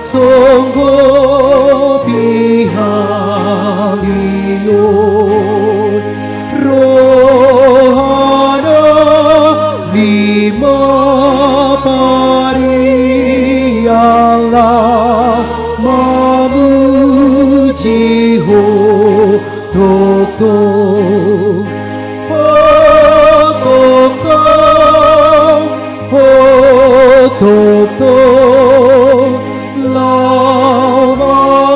sungguh bihamiun rohana lima pari Allah memuji ho tok tok ho tok tok ho tok tok lau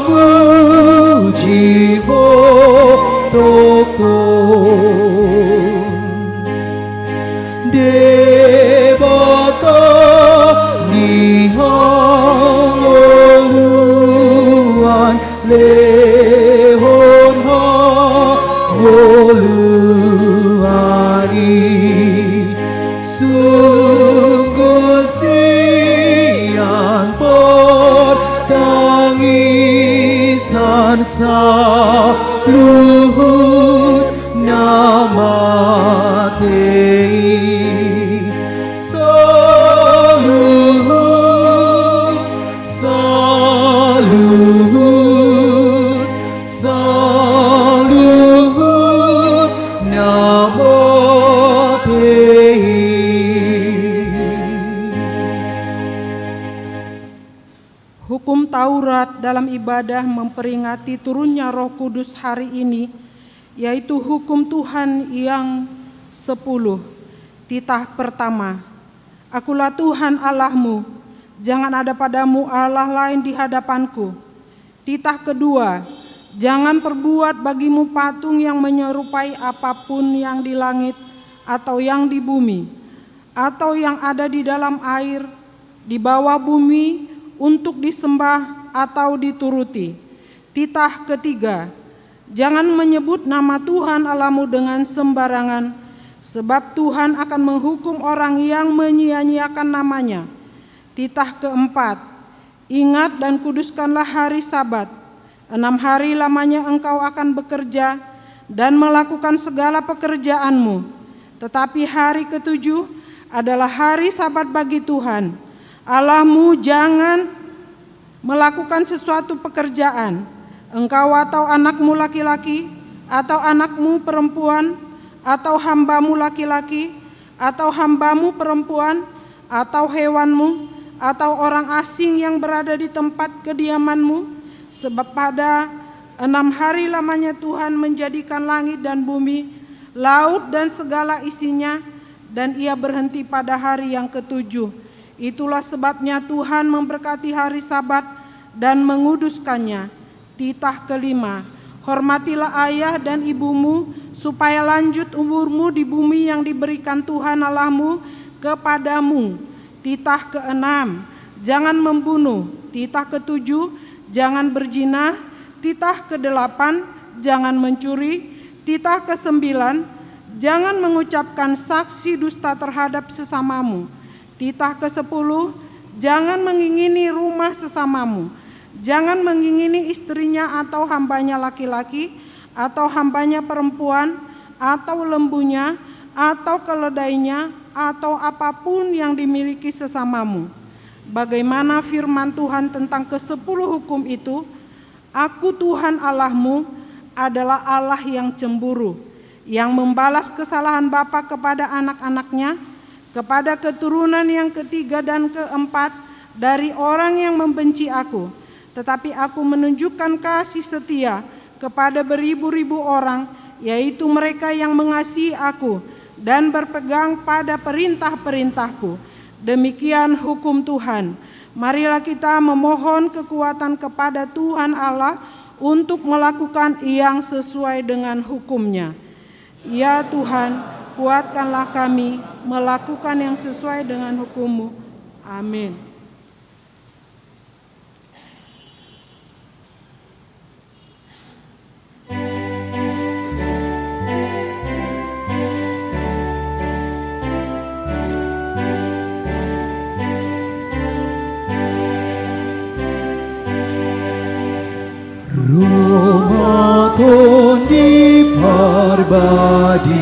memuji ho tok tok Debata nihangoluan lehon ha ngoluani sungguh siang pertangisan saluhut nama tei saluhut saluhut saluhut nama tei. Hukum Taurat dalam ibadah memperingati turunnya Roh Kudus hari ini, yaitu hukum Tuhan yang 10. Titah pertama, Akulah Tuhan Allahmu, jangan ada padamu Allah lain di hadapanku. Titah kedua, jangan perbuat bagimu patung yang menyerupai apapun yang di langit atau yang di bumi, atau yang ada di dalam air, di bawah bumi, untuk disembah atau dituruti. Titah ketiga, jangan menyebut nama Tuhan Allahmu dengan sembarangan, sebab Tuhan akan menghukum orang yang menyia-nyiakan namanya. Titah keempat, ingat dan kuduskanlah hari Sabat. 6 hari lamanya engkau akan bekerja dan melakukan segala pekerjaanmu. Tetapi hari ke-7 adalah hari Sabat bagi Tuhan Allahmu. Jangan melakukan sesuatu pekerjaan, engkau atau anakmu laki-laki, atau anakmu perempuan, atau hambamu laki-laki, atau hambamu perempuan, atau hewanmu, atau orang asing yang berada di tempat kediamanmu. Sebab pada 6 hari lamanya Tuhan menjadikan langit dan bumi, laut dan segala isinya, dan ia berhenti pada hari yang ke-7. Itulah sebabnya Tuhan memberkati hari Sabat dan menguduskannya. Titah kelima, hormatilah ayah dan ibumu, supaya lanjut umurmu di bumi yang diberikan Tuhan Allahmu kepadamu. Titah keenam, jangan membunuh. Titah ketujuh, jangan berzina. Titah kedelapan, jangan mencuri. Titah kesembilan, jangan mengucapkan saksi dusta terhadap sesamamu. Titah ke-10, jangan mengingini rumah sesamamu. Jangan mengingini istrinya atau hambanya laki-laki, atau hambanya perempuan, atau lembunya, atau keledainya, atau apapun yang dimiliki sesamamu. Bagaimana firman Tuhan tentang ke-10 hukum itu? Aku Tuhan Allahmu adalah Allah yang cemburu, yang membalas kesalahan bapa kepada anak-anaknya, kepada keturunan yang ketiga dan keempat dari orang yang membenci aku. Tetapi aku menunjukkan kasih setia kepada beribu-ribu orang, yaitu mereka yang mengasihi aku dan berpegang pada perintah-perintahku. Demikian hukum Tuhan. Marilah kita memohon kekuatan kepada Tuhan Allah untuk melakukan yang sesuai dengan hukum-Nya. Ya Tuhan, kuatkanlah kami melakukan yang sesuai dengan hukum-Mu. Amin. Ramadan di Parbadia,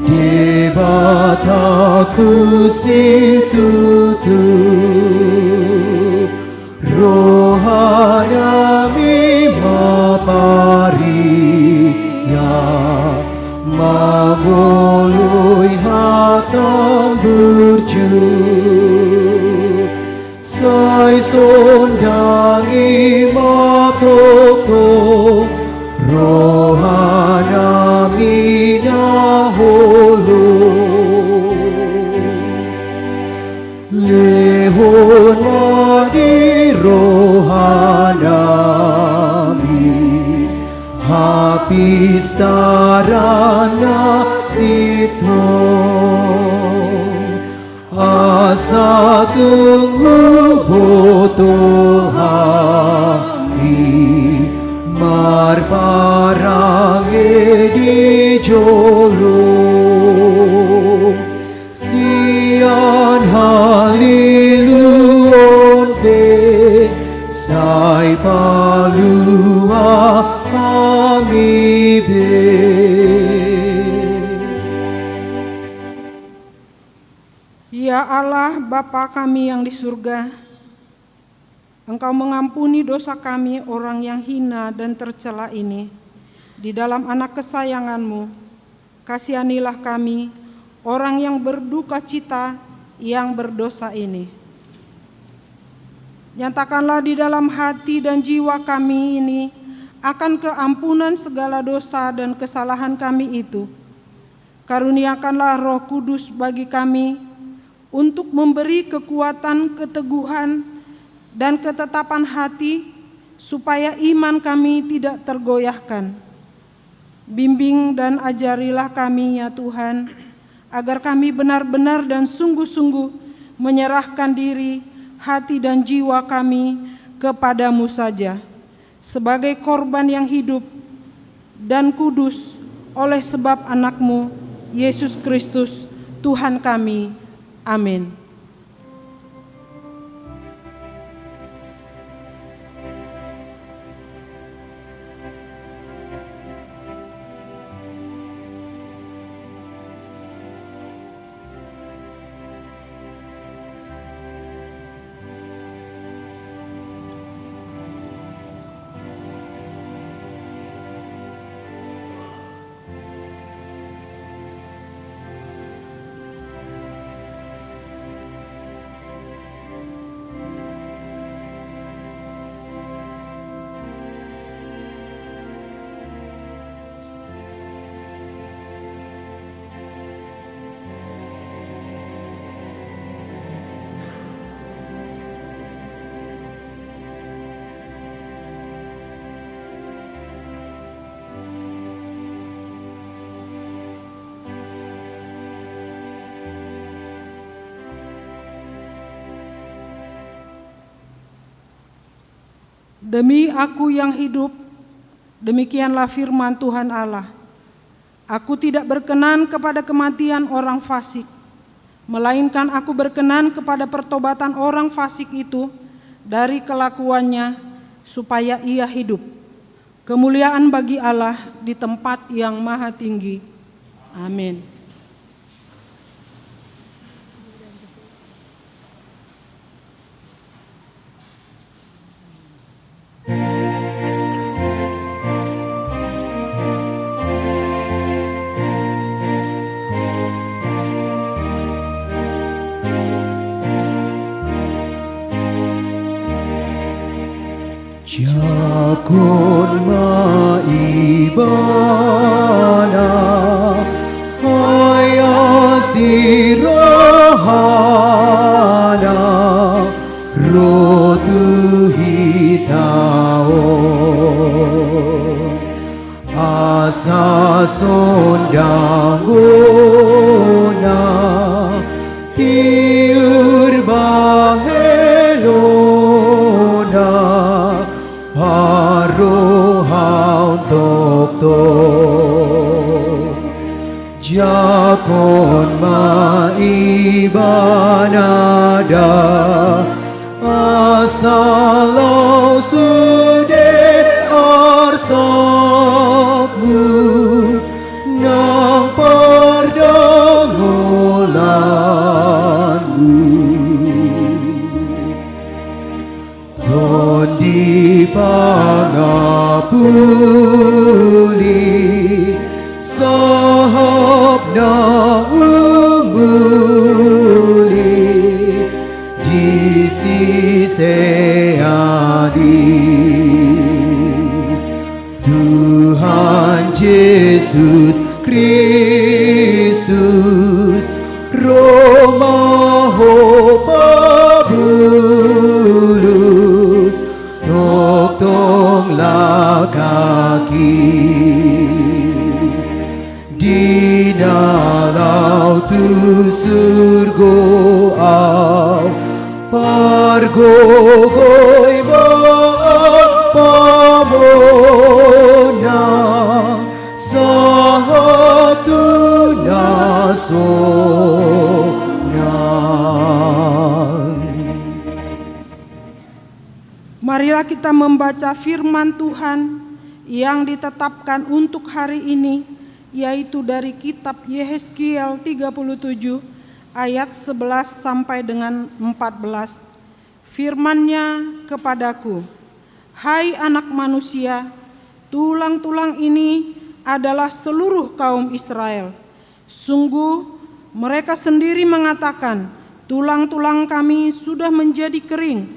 debataku situ Sai sondangi matokto rohana mina holo lehon madi rohanami habis darana siton asa tunggu botohami marparange di jolong sian haliluon be sai palua ami be. Ya Allah, Bapa kami yang di surga, Engkau mengampuni dosa kami orang yang hina dan tercela ini. Di dalam anak kesayangan-Mu, kasihanilah kami, orang yang berduka cita yang berdosa ini. Nyatakanlah di dalam hati dan jiwa kami ini akan keampunan segala dosa dan kesalahan kami itu. Karuniakanlah Roh Kudus bagi kami, untuk memberi kekuatan, keteguhan, dan ketetapan hati, supaya iman kami tidak tergoyahkan. Bimbing dan ajarilah kami ya Tuhan, agar kami benar-benar dan sungguh-sungguh menyerahkan diri, hati dan jiwa kami kepadamu saja, sebagai korban yang hidup dan kudus oleh sebab anak-Mu, Yesus Kristus, Tuhan kami. Amin. Demi aku yang hidup, demikianlah firman Tuhan Allah. Aku tidak berkenan kepada kematian orang fasik, melainkan aku berkenan kepada pertobatan orang fasik itu dari kelakuannya, supaya ia hidup. Kemuliaan bagi Allah di tempat yang maha tinggi. Amin. Jakon maibana ayasi rohana rotu hitaon asa sondangona tiur bahelona harohaun tokto jakon maibanada asalau sude arsakmu nang perdangolanmu ton di pangapuli sahab na umuli di disihani. Tuhan Yesus Kristus, Roh Mahopabulus, tolonglah kaki dinalau tu surgo au pargogoi pamona sahatu nasonan. Marilah kita membaca firman Tuhan yang ditetapkan untuk hari ini, yaitu dari kitab Yehezkiel 37 ayat 11 sampai dengan 14. Firman-Nya kepadaku, "Hai anak manusia, tulang-tulang ini adalah seluruh kaum Israel. Sungguh mereka sendiri mengatakan, tulang-tulang kami sudah menjadi kering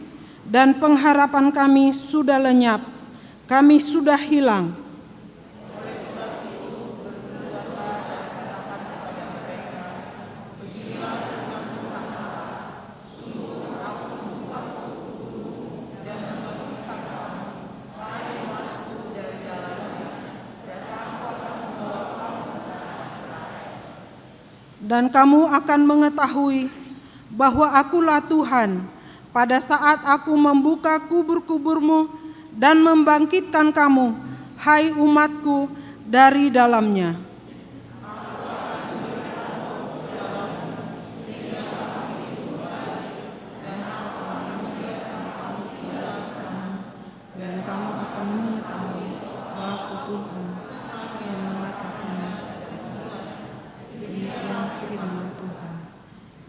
dan pengharapan kami sudah lenyap. Kami sudah hilang." Dan kamu akan mengetahui bahwa akulah Tuhan pada saat aku membuka kubur-kuburmu dan membangkitkan kamu, hai umatku, dari dalamnya. Dan kamu akan mengetahui bahwa aku Tuhan yang mengatakannya. Demikian firman Tuhan.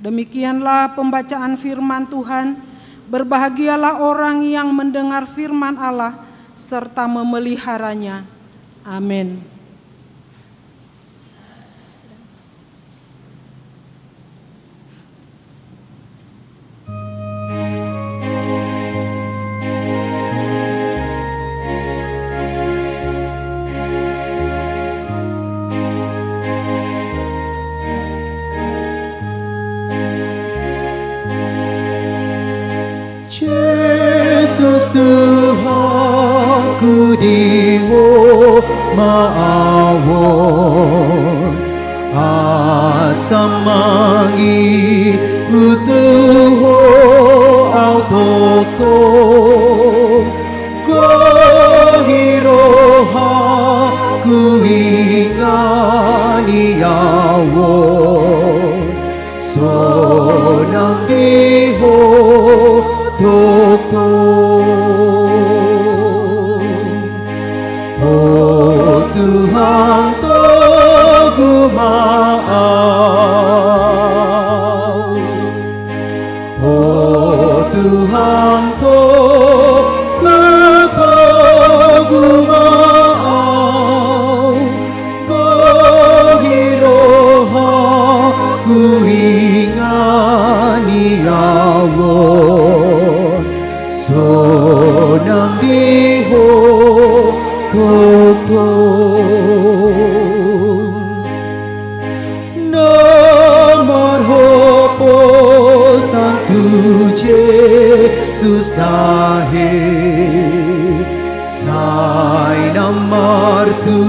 Demikianlah pembacaan firman Tuhan. Berbahagialah orang yang mendengar firman Allah serta memeliharanya. Amin. Yesus Tuhanku diwo maawon asam mangi utuho autoto gohiroha kuingani awon sonam diho Oh Tuhan Togu Maau, oh Tuhan Togu Maau, Gohiroha kuingani awon sonam diho toto namar hopo santu Jesus nahe sai namar tu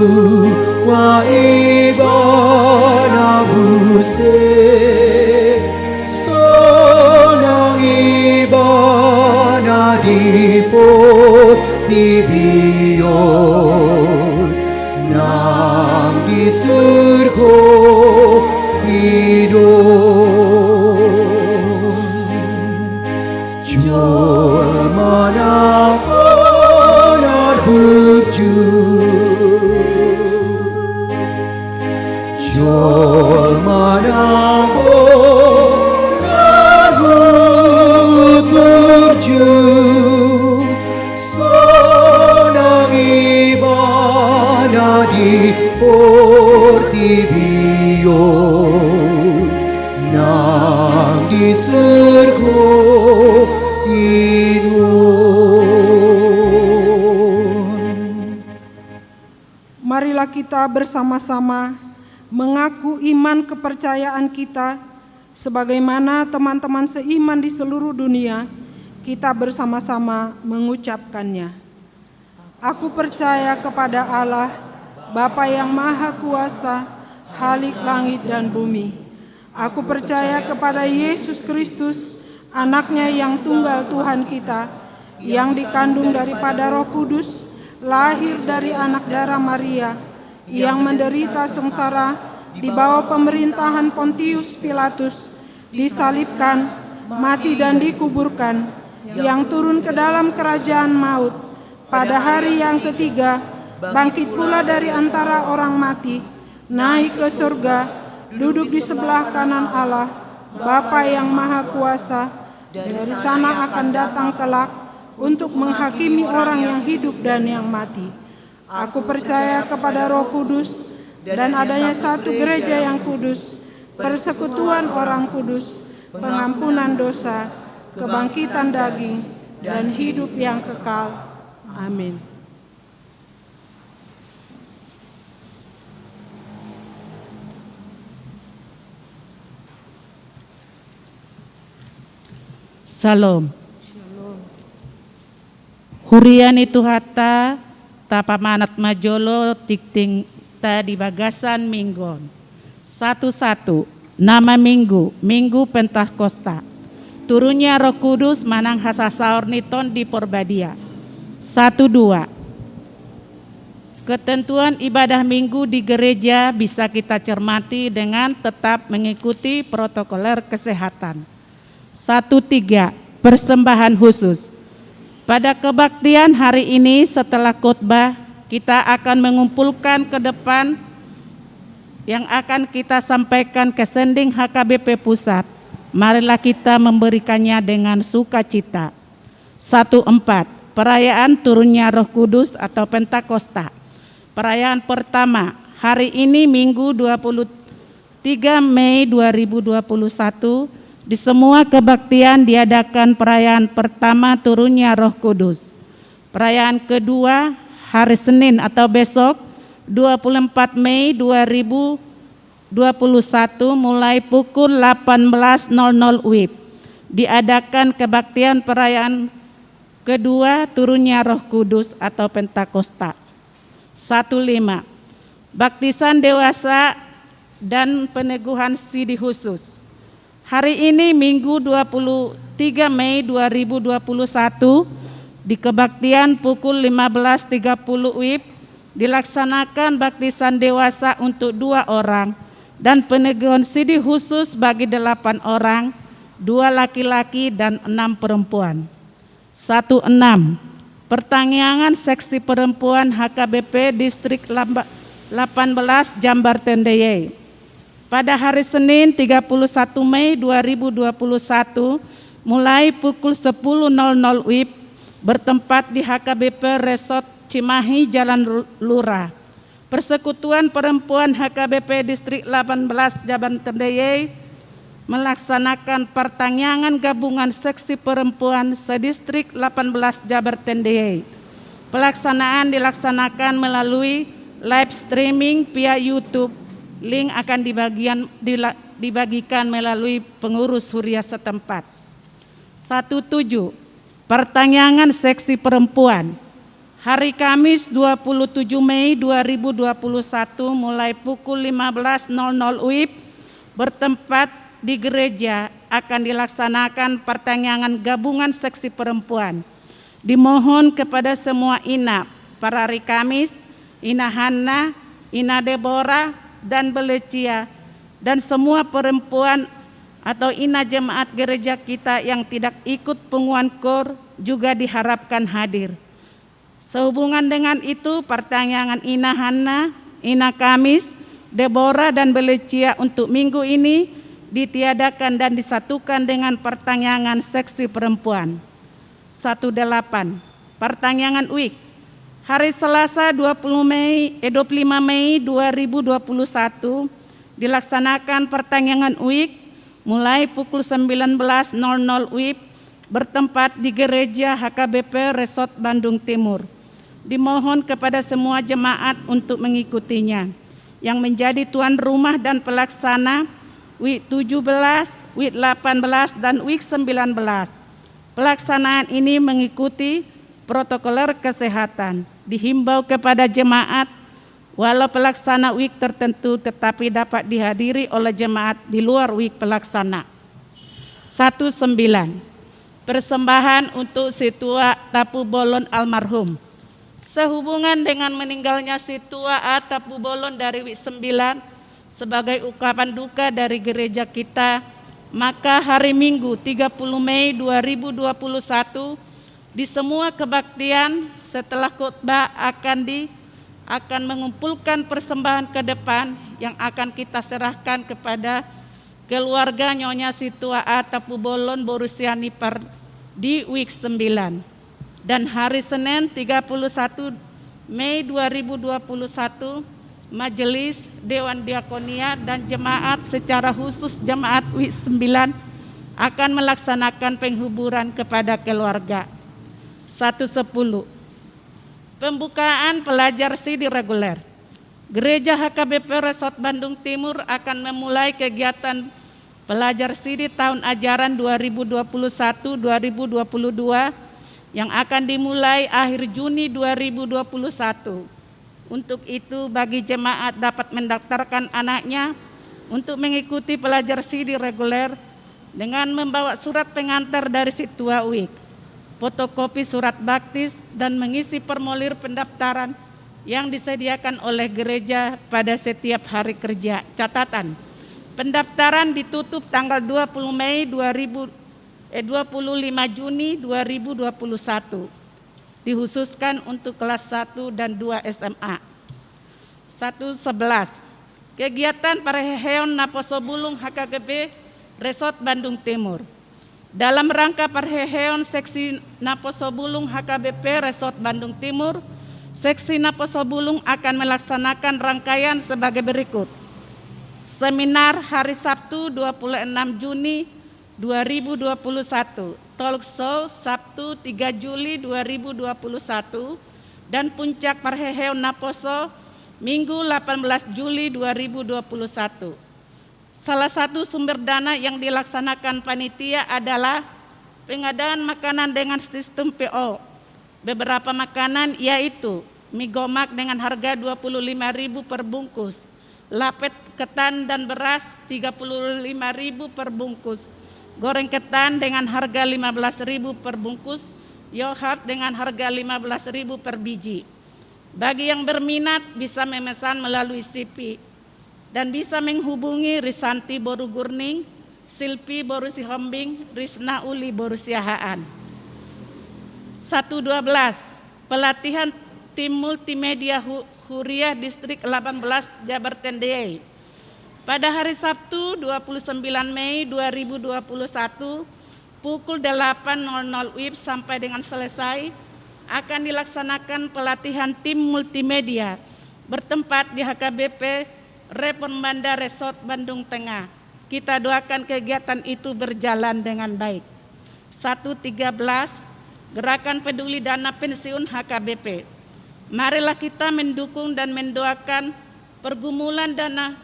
wa ibana buse sonang ibana dipo tibiyon nang di surgo idon jol mana benar burju jol mana benar burju di portibion nang di surgo Marilah kita bersama-sama mengaku iman kepercayaan kita sebagaimana teman-teman seiman di seluruh dunia. Kita bersama-sama mengucapkannya. Aku percaya kepada Allah, Bapa yang Maha Kuasa, Khalik langit dan bumi. Aku percaya kepada Yesus Kristus, Anaknya yang tunggal Tuhan kita, yang dikandung daripada Roh Kudus, lahir dari anak darah Maria, yang menderita sengsara di bawah pemerintahan Pontius Pilatus, disalibkan, mati dan dikuburkan, yang turun ke dalam kerajaan maut, pada hari yang ketiga bangkit pula dari antara orang mati, naik ke surga, duduk di sebelah kanan Allah, Bapa yang Maha Kuasa. Dari sana akan datang kelak untuk menghakimi orang yang hidup dan yang mati. Aku percaya kepada Roh Kudus dan adanya satu gereja yang kudus, persekutuan orang kudus, pengampunan dosa, kebangkitan daging, dan hidup yang kekal. Amin. Salam. Hurian itu hata tapa manat majolo tikting ta di bagasan minggon. Satu-satu. Nama minggu, Minggu Pentakosta. Turunnya Roh Kudus manang hasasaur niton di Porbadia. 1-2. Ketentuan ibadah minggu di gereja bisa kita cermati dengan tetap mengikuti protokoler kesehatan. 1-3. Persembahan khusus. Pada kebaktian hari ini setelah khotbah, kita akan mengumpulkan ke depan yang akan kita sampaikan ke sending HKBP Pusat. Marilah kita memberikannya dengan sukacita. 1-4. Perayaan turunnya Roh Kudus atau Pentakosta. Perayaan pertama, hari ini Minggu 23 Mei 2021, di semua kebaktian diadakan perayaan pertama turunnya Roh Kudus. Perayaan kedua, hari Senin atau besok, 24 Mei 2021 mulai pukul 18.00 WIB. Diadakan kebaktian perayaan kedua turunnya Roh Kudus atau Pentakosta. 1-5. Baptisan dewasa dan peneguhan sidi khusus. Hari ini Minggu 23 Mei 2021 di kebaktian pukul 15.30 WIB dilaksanakan baptisan dewasa untuk 2 orang dan peneguhan sidi khusus bagi 8 orang, 2 laki-laki dan 6 perempuan. 1-6. Pertanyaan seksi perempuan HKBP Distrik 18 Jambar Tendeye. Pada hari Senin 31 Mei 2021 mulai pukul 10.00 WIB bertempat di HKBP Resort Cimahi Jalan Lurah. Persekutuan Perempuan HKBP Distrik 18 Jambar Tendeye melaksanakan pertanyaan gabungan seksi perempuan sedistrik 18 Jabar Tendeye. Pelaksanaan dilaksanakan melalui live streaming via YouTube. Link akan dibagikan melalui pengurus Huria setempat. 1-7. Pertanyaan seksi perempuan. Hari Kamis 27 Mei 2021 mulai pukul 15.00 WIB bertempat di gereja akan dilaksanakan pertanyaan gabungan seksi perempuan. Dimohon kepada semua ina, para hari Kamis, Ina Hanna, Ina Deborah, dan Belecia, dan semua perempuan atau ina jemaat gereja kita yang tidak ikut penguan kor juga diharapkan hadir. Sehubungan dengan itu, pertanyaan Ina Hanna, Ina Kamis, Deborah, dan Belecia untuk minggu ini ditiadakan dan disatukan dengan pertanyaan seksi perempuan. 1-8. Pertanyaan week. Hari Selasa 25 Mei 2021 dilaksanakan pertanyaan week mulai pukul 19.00 WIB bertempat di Gereja HKBP Resort Bandung Timur. Dimohon kepada semua jemaat untuk mengikutinya, yang menjadi tuan rumah dan pelaksana WIK 17, WIK 18, dan WIK 19. Pelaksanaan ini mengikuti protokoler kesehatan. Dihimbau kepada jemaat, walau pelaksana WIK tertentu tetapi dapat dihadiri oleh jemaat di luar WIK pelaksana. 19. Persembahan untuk Situa Tapu Bolon almarhum. Sehubungan dengan meninggalnya Situa A Tapu Bolon dari WIK 9 sebagai ungkapan duka dari gereja kita, maka hari Minggu 30 Mei 2021 di semua kebaktian setelah khotbah akan mengumpulkan persembahan ke depan yang akan kita serahkan kepada keluarga Nyonya Situa A Tapu Bolon Borusiani di WIK 9. Dan hari Senin 31 Mei 2021 Majelis Dewan Diakonia dan Jemaat secara khusus Jemaat WIK 9 akan melaksanakan penghuburan kepada keluarga. 110. Pembukaan pelajar sidi reguler. Gereja HKBP Resort Bandung Timur akan memulai kegiatan pelajar sidi tahun ajaran 2021-2022 yang akan dimulai akhir Juni 2021. Untuk itu bagi jemaat dapat mendaftarkan anaknya untuk mengikuti pelajar sidi reguler dengan membawa surat pengantar dari Situa WIK, fotokopi surat baptis, dan mengisi formulir pendaftaran yang disediakan oleh gereja pada setiap hari kerja. Catatan, pendaftaran ditutup tanggal 25 Juni 2021, dikhususkan untuk kelas 1 dan 2 SMA. 111. Kegiatan Parheheon Naposobulung HKBP Resort Bandung Timur. Dalam rangka Parheheon Seksi Naposobulung HKBP Resort Bandung Timur, Seksi Naposobulung akan melaksanakan rangkaian sebagai berikut. Seminar hari Sabtu 26 Juni 2021, Talk Show Sabtu 3 Juli 2021, dan Puncak Parheheon Naposo Minggu 18 Juli 2021. Salah satu sumber dana yang dilaksanakan panitia adalah pengadaan makanan dengan sistem PO. Beberapa makanan yaitu mie gomak dengan harga Rp25.000 per bungkus, lapet ketan dan beras Rp35.000 per bungkus, goreng ketan dengan harga Rp15.000 per bungkus, yogurt dengan harga Rp15.000 per biji. Bagi yang berminat bisa memesan melalui CP dan bisa menghubungi Risanti Borugurning, Silpi Borusi Hombing, Risna Uli Borusiahaan. 112. Pelatihan tim multimedia Huriah Distrik 18 Jabar Tendiai. Pada hari Sabtu 29 Mei 2021 pukul 8.00 WIB sampai dengan selesai akan dilaksanakan pelatihan tim multimedia bertempat di HKBP Repon Banda Resort Bandung Tengah. Kita doakan kegiatan itu berjalan dengan baik. 113. Gerakan Peduli Dana Pensiun HKBP. Marilah kita mendukung dan mendoakan pergumulan dana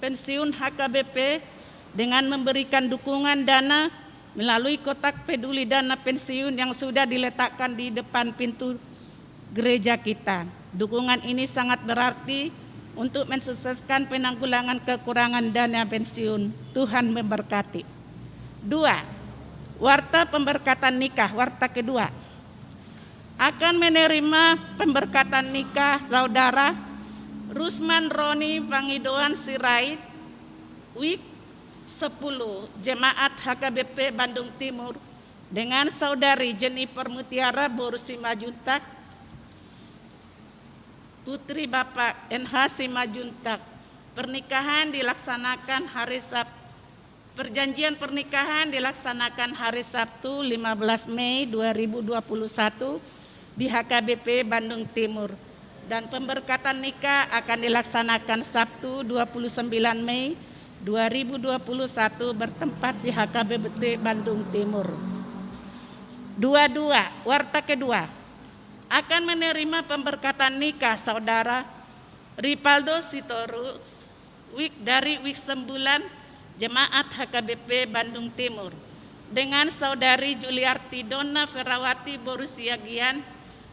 pensiun HKBP dengan memberikan dukungan dana melalui kotak peduli dana pensiun yang sudah diletakkan di depan pintu gereja kita. Dukungan ini sangat berarti untuk mensukseskan penanggulangan kekurangan dana pensiun. Tuhan memberkati. 2. Warta pemberkatan nikah, warta kedua. Akan menerima pemberkatan nikah saudara Rusman Roni Pangidoan Sirait, WIK 10, Jemaat HKBP Bandung Timur, dengan saudari Jennifer Mutiara Borusi Majuntak, putri Bapak NH Simajuntak. Perniahan dilaksanakan hari Sabtu. Perjanjian pernikahan dilaksanakan hari Sabtu 15 Mei 2021 di HKBP Bandung Timur, dan pemberkatan nikah akan dilaksanakan Sabtu 29 Mei 2021 bertempat di HKBP Bandung Timur. 22. Warta kedua akan menerima pemberkatan nikah saudara Ripaldo Sitorus dari Wik Sembulan Jemaat HKBP Bandung Timur dengan saudari Juliarti Donna Ferawati Borusiagian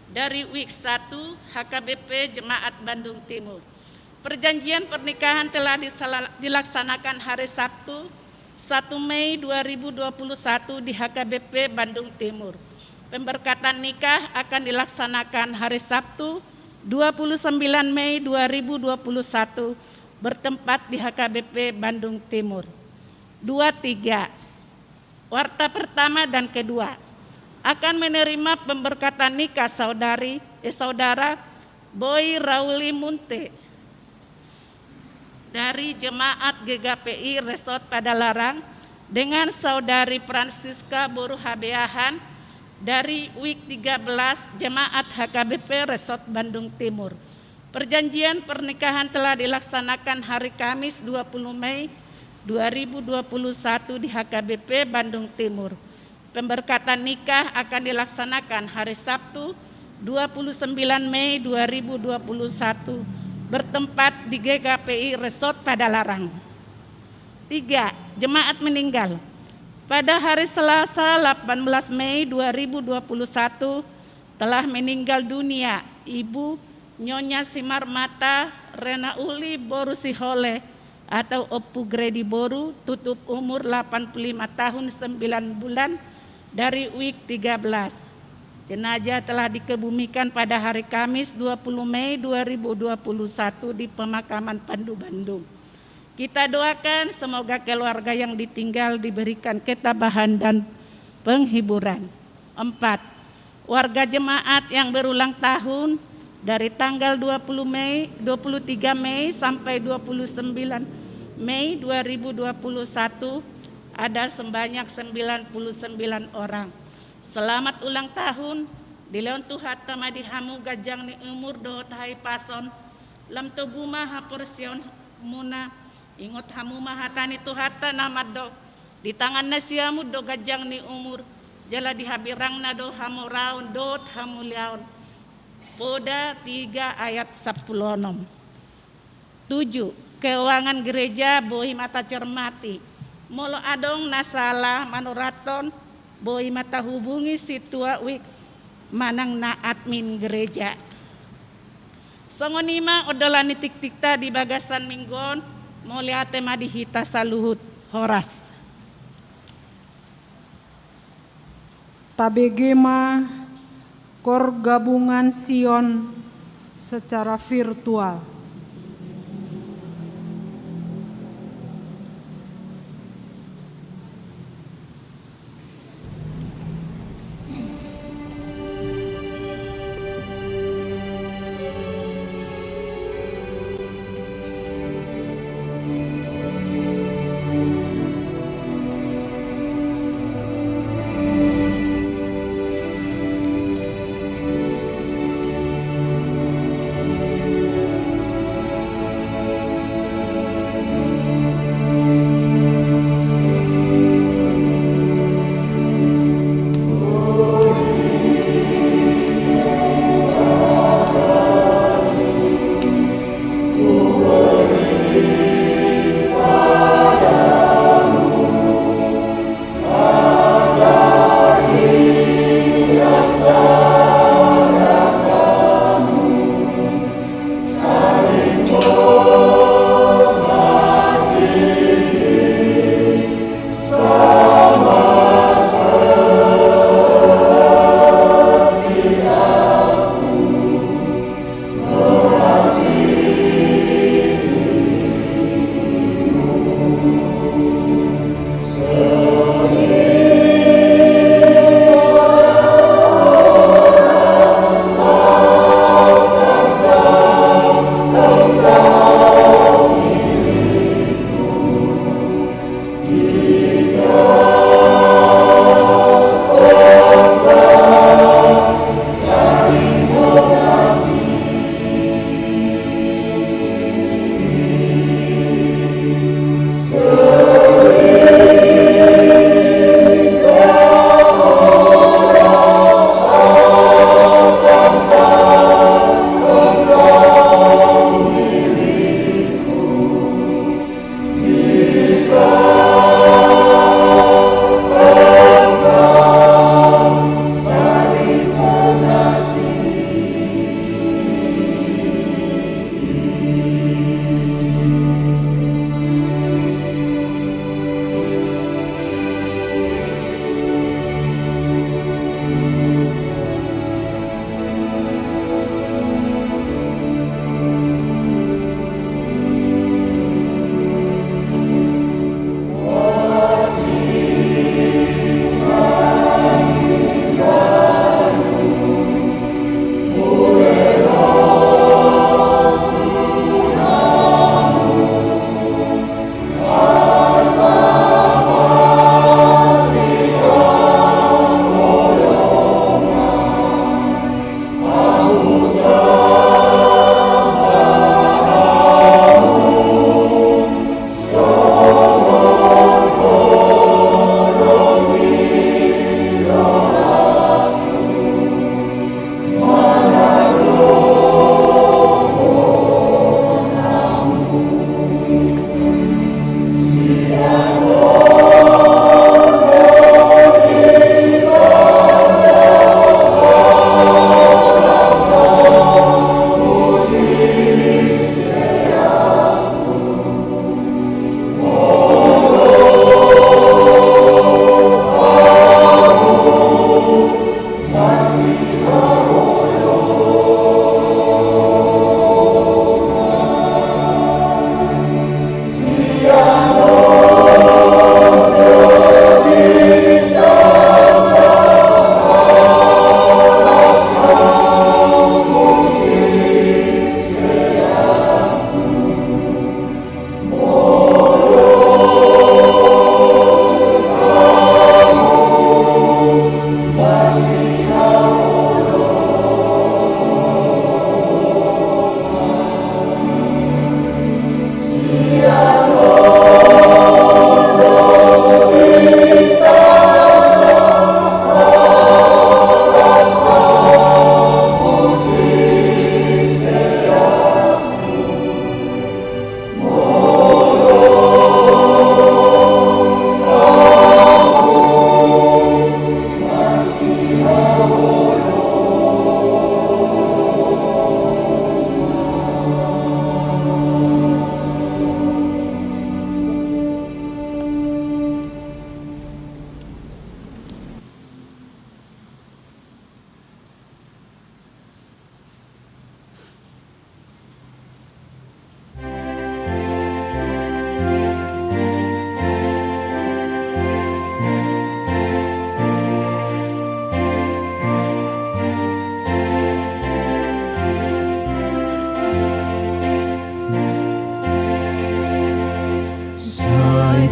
dari Wik 1 HKBP Jemaat Bandung Timur. Perjanjian pernikahan telah dilaksanakan hari Sabtu 1 Mei 2021 di HKBP Bandung Timur. Pemberkatan nikah akan dilaksanakan hari Sabtu 29 Mei 2021 bertempat di HKBP Bandung Timur. 23. Warta pertama dan kedua akan menerima pemberkatan nikah saudara Boy Rauli Munte dari Jemaat GKPI Resort Padalarang dengan saudari Francisca Boru Habeahan dari Wik 13 Jemaat HKBP Resort Bandung Timur. Perjanjian pernikahan telah dilaksanakan hari Kamis 20 Mei 2021 di HKBP Bandung Timur. Pemberkatan nikah akan dilaksanakan hari Sabtu 29 Mei 2021 bertempat di GKPI Resort Padalarang. 3. Jemaat meninggal. Pada hari Selasa 18 Mei 2021 telah meninggal dunia Ibu Nyonya Simarmata Rena Uli Boru Sihole atau Opu Gredi Boru, tutup umur 85 tahun 9 bulan dari Wik 13. Jenazah telah dikebumikan pada hari Kamis 20 Mei 2021 di Pemakaman Pandu Bandung. Kita doakan semoga keluarga yang ditinggal diberikan ketabahan dan penghiburan. 4. Warga jemaat yang berulang tahun dari tanggal 23 Mei sampai 29 Mei 2021 ada sebanyak 99 orang. Selamat ulang tahun di leon Tuhata madihamu gajang ni umur dohot hai pason lam toguma haporsion muna ingot hamu mahatani Tuhata namado di tangan nasiamu do gajang ni umur jala dihabirang na do hamoraun dot hamuliaun. Poda 3 ayat 10. 7. Keuangan gereja bohi mata cermati molo adong nasala manuraton boy mata hubungi situa Wik manang na admin gereja. Songonima odolani tik-tikta di bagasan minggon moliate madihita saluhut horas. Tabegema Kor Gabungan Sion secara virtual.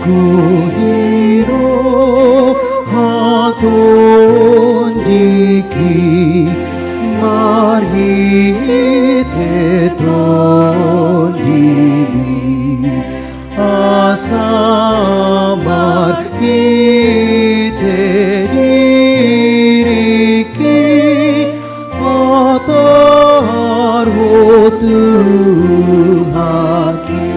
Kuhiro haton diki marhi tetron dimi asamar ite diriki atar hotu haki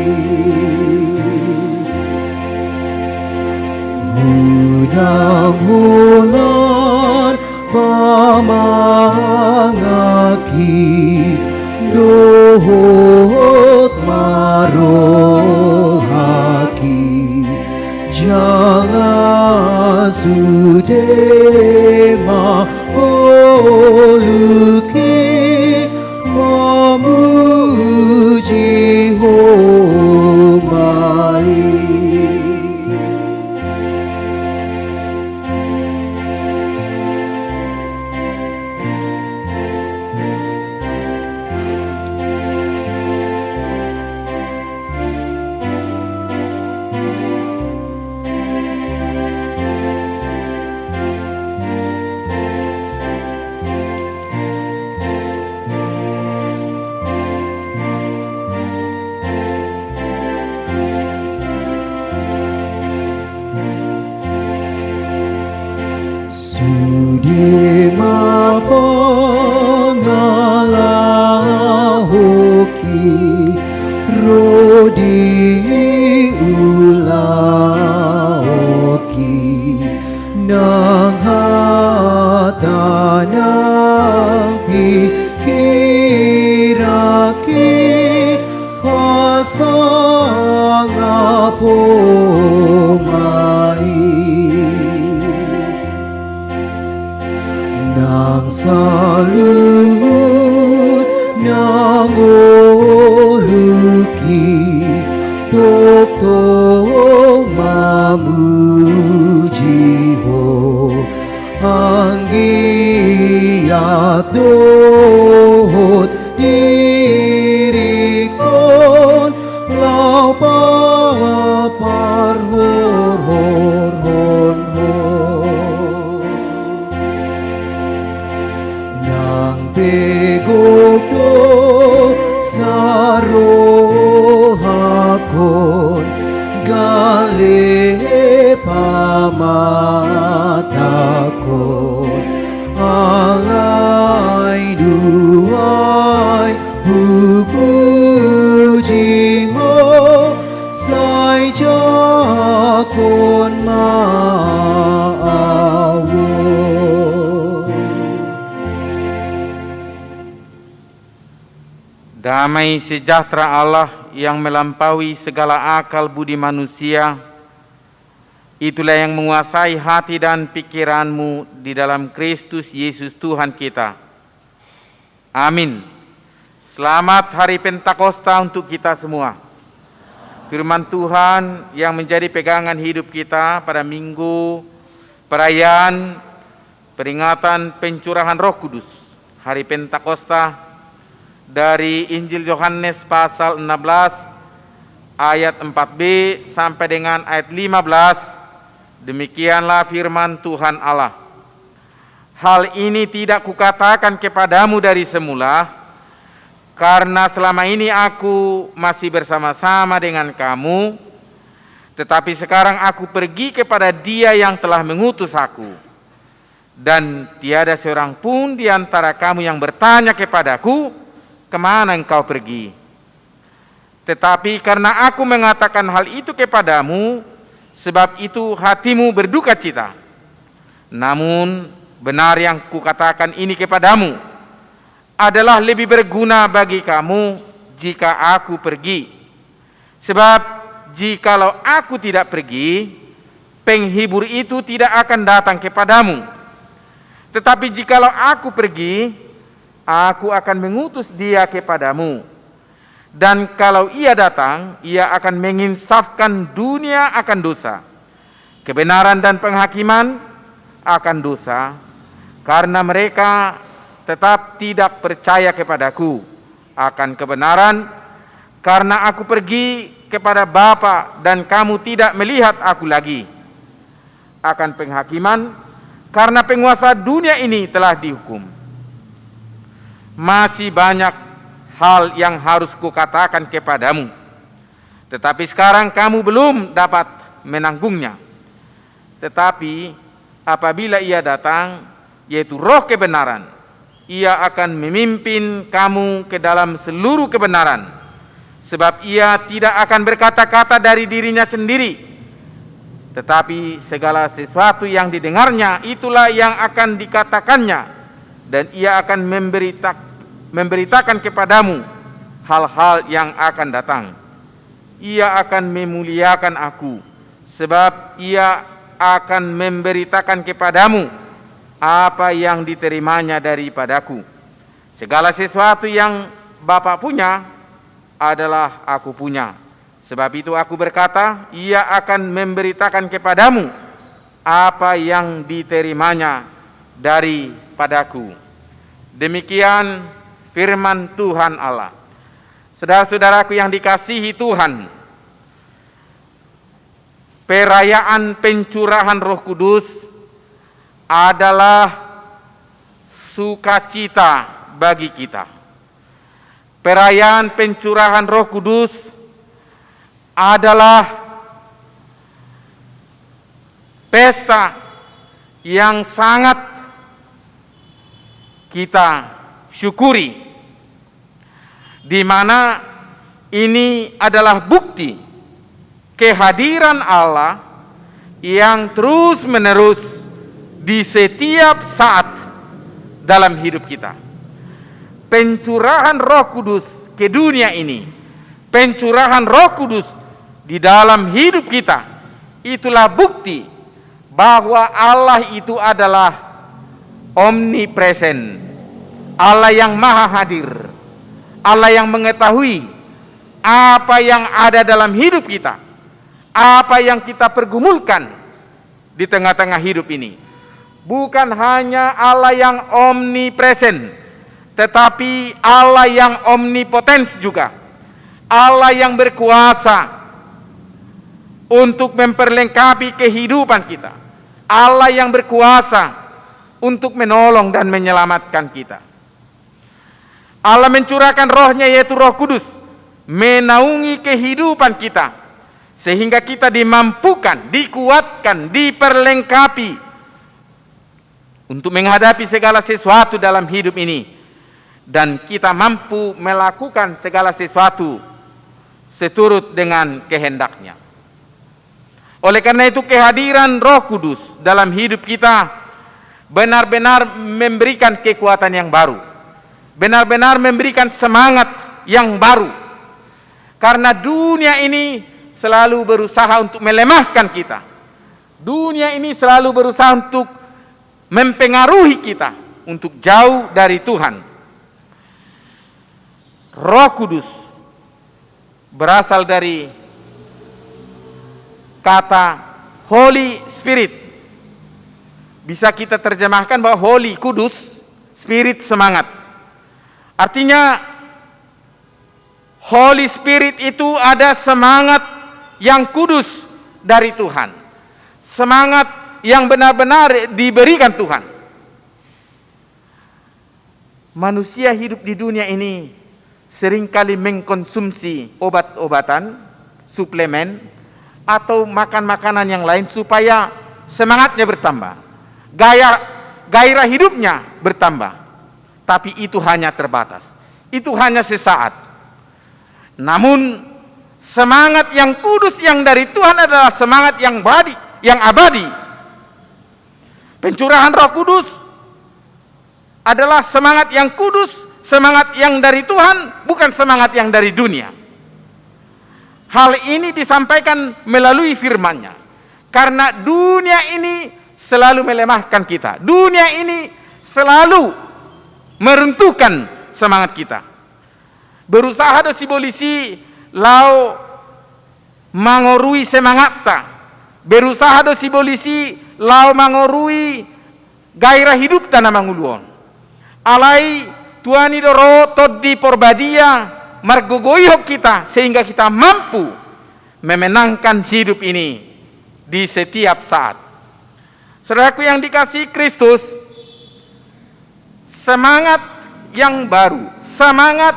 Hudang hulan pamangaki dohot marohaki jangan sudema oluki memuji homai Sudima pangalahoki rodi ulaoki nang hata nang pikiraki asang apomai Nang salut nang oluki tok mamuji ho anggiat dohot dirikon lau pawapar hor hon Nang begodo sarohakon gale pamatakon alai duai hupuji ho sai jakon maawon Damai sejahtera Allah yang melampaui segala akal budi manusia, itulah yang menguasai hati dan pikiranmu di dalam Kristus Yesus Tuhan kita. Amin. Selamat Hari Pentakosta untuk kita semua. Firman Tuhan yang menjadi pegangan hidup kita pada minggu perayaan peringatan pencurahan Roh Kudus, Hari Pentakosta, dari Injil Yohanes pasal 16 ayat 4b sampai dengan ayat 15. Demikianlah firman Tuhan Allah. Hal ini tidak kukatakan kepadamu dari semula, karena selama ini aku masih bersama-sama dengan kamu, tetapi sekarang aku pergi kepada Dia yang telah mengutus aku. Dan tiada seorang pun di antara kamu yang bertanya kepadaku, kemana engkau pergi? Tetapi karena aku mengatakan hal itu kepadamu, sebab itu hatimu berduka cita. Namun benar yang kukatakan ini kepadamu adalah lebih berguna bagi kamu jika aku pergi. Sebab jikalau aku tidak pergi, penghibur itu tidak akan datang kepadamu. Tetapi jikalau aku pergi, aku akan mengutus Dia kepadamu. Dan kalau Ia datang, Ia akan menginsafkan dunia akan dosa, kebenaran dan penghakiman akan dosa, karena mereka tetap tidak percaya kepadaku akan kebenaran, karena aku pergi kepada Bapa dan kamu tidak melihat aku lagi, akan penghakiman, karena penguasa dunia ini telah dihukum. Masih banyak hal yang harus kukatakan kepadamu, tetapi sekarang kamu belum dapat menanggungnya. Tetapi apabila Ia datang, yaitu Roh kebenaran, Ia akan memimpin kamu ke dalam seluruh kebenaran, sebab Ia tidak akan berkata-kata dari dirinya sendiri, tetapi segala sesuatu yang didengarnya itulah yang akan dikatakannya, dan Ia akan memberitakan kepadamu hal-hal yang akan datang. Ia akan memuliakan aku, sebab Ia akan memberitakan kepadamu apa yang diterimanya daripadaku. Segala sesuatu yang Bapa punya adalah aku punya. Sebab itu aku berkata, Ia akan memberitakan kepadamu apa yang diterimanya daripadaku. Demikian firman Tuhan Allah. Saudara-saudaraku yang dikasihi Tuhan, perayaan pencurahan Roh Kudus adalah sukacita bagi kita. Perayaan pencurahan Roh Kudus adalah pesta yang sangat kita syukuri, di mana ini adalah bukti kehadiran Allah yang terus-menerus di setiap saat dalam hidup kita. Pencurahan Roh Kudus ke dunia ini, pencurahan Roh Kudus di dalam hidup kita, itulah bukti bahwa Allah itu adalah omnipresent, Allah yang maha hadir, Allah yang mengetahui apa yang ada dalam hidup kita, apa yang kita pergumulkan di tengah-tengah hidup ini. Bukan hanya Allah yang omnipresent, tetapi Allah yang omnipotens juga, Allah yang berkuasa untuk memperlengkapi kehidupan kita, Allah yang berkuasa untuk menolong dan menyelamatkan kita. Allah mencurahkan Roh-Nya, yaitu Roh Kudus, menaungi kehidupan kita, sehingga kita dimampukan, dikuatkan, diperlengkapi untuk menghadapi segala sesuatu dalam hidup ini, dan kita mampu melakukan segala sesuatu seturut dengan kehendak-Nya. Oleh karena itu, kehadiran Roh Kudus dalam hidup kita benar-benar memberikan kekuatan yang baru, benar-benar memberikan semangat yang baru, karena dunia ini selalu berusaha untuk melemahkan kita. Dunia ini selalu berusaha untuk mempengaruhi kita untuk jauh dari Tuhan. Roh Kudus berasal dari kata Holy Spirit. Bisa kita terjemahkan bahwa Holy, kudus, Spirit, semangat. Artinya Holy Spirit itu ada semangat yang kudus dari Tuhan, semangat yang benar-benar diberikan Tuhan. manusia hidup di dunia ini seringkali mengkonsumsi obat-obatan, suplemen, atau makan makanan yang lain supaya semangatnya bertambah, gairah hidupnya bertambah. Tapi itu hanya terbatas, itu hanya sesaat. Namun semangat yang kudus yang dari Tuhan adalah semangat yang abadi. Pencurahan Roh Kudus adalah semangat yang kudus, semangat yang dari Tuhan, bukan semangat yang dari dunia. Hal ini disampaikan melalui firman-Nya. Karena dunia ini selalu melemahkan kita. Dunia ini selalu meruntuhkan semangat kita. Berusaha do sibolisi lau mangorui semangat ta. Berusaha do sibolisi lau mangorui gairah hidup ta na manguluon. Alai tuani doro toddi porbadia margogoyok kita sehingga kita mampu memenangkan hidup ini di setiap saat. Saudaraku yang dikasihi Kristus, semangat yang baru, semangat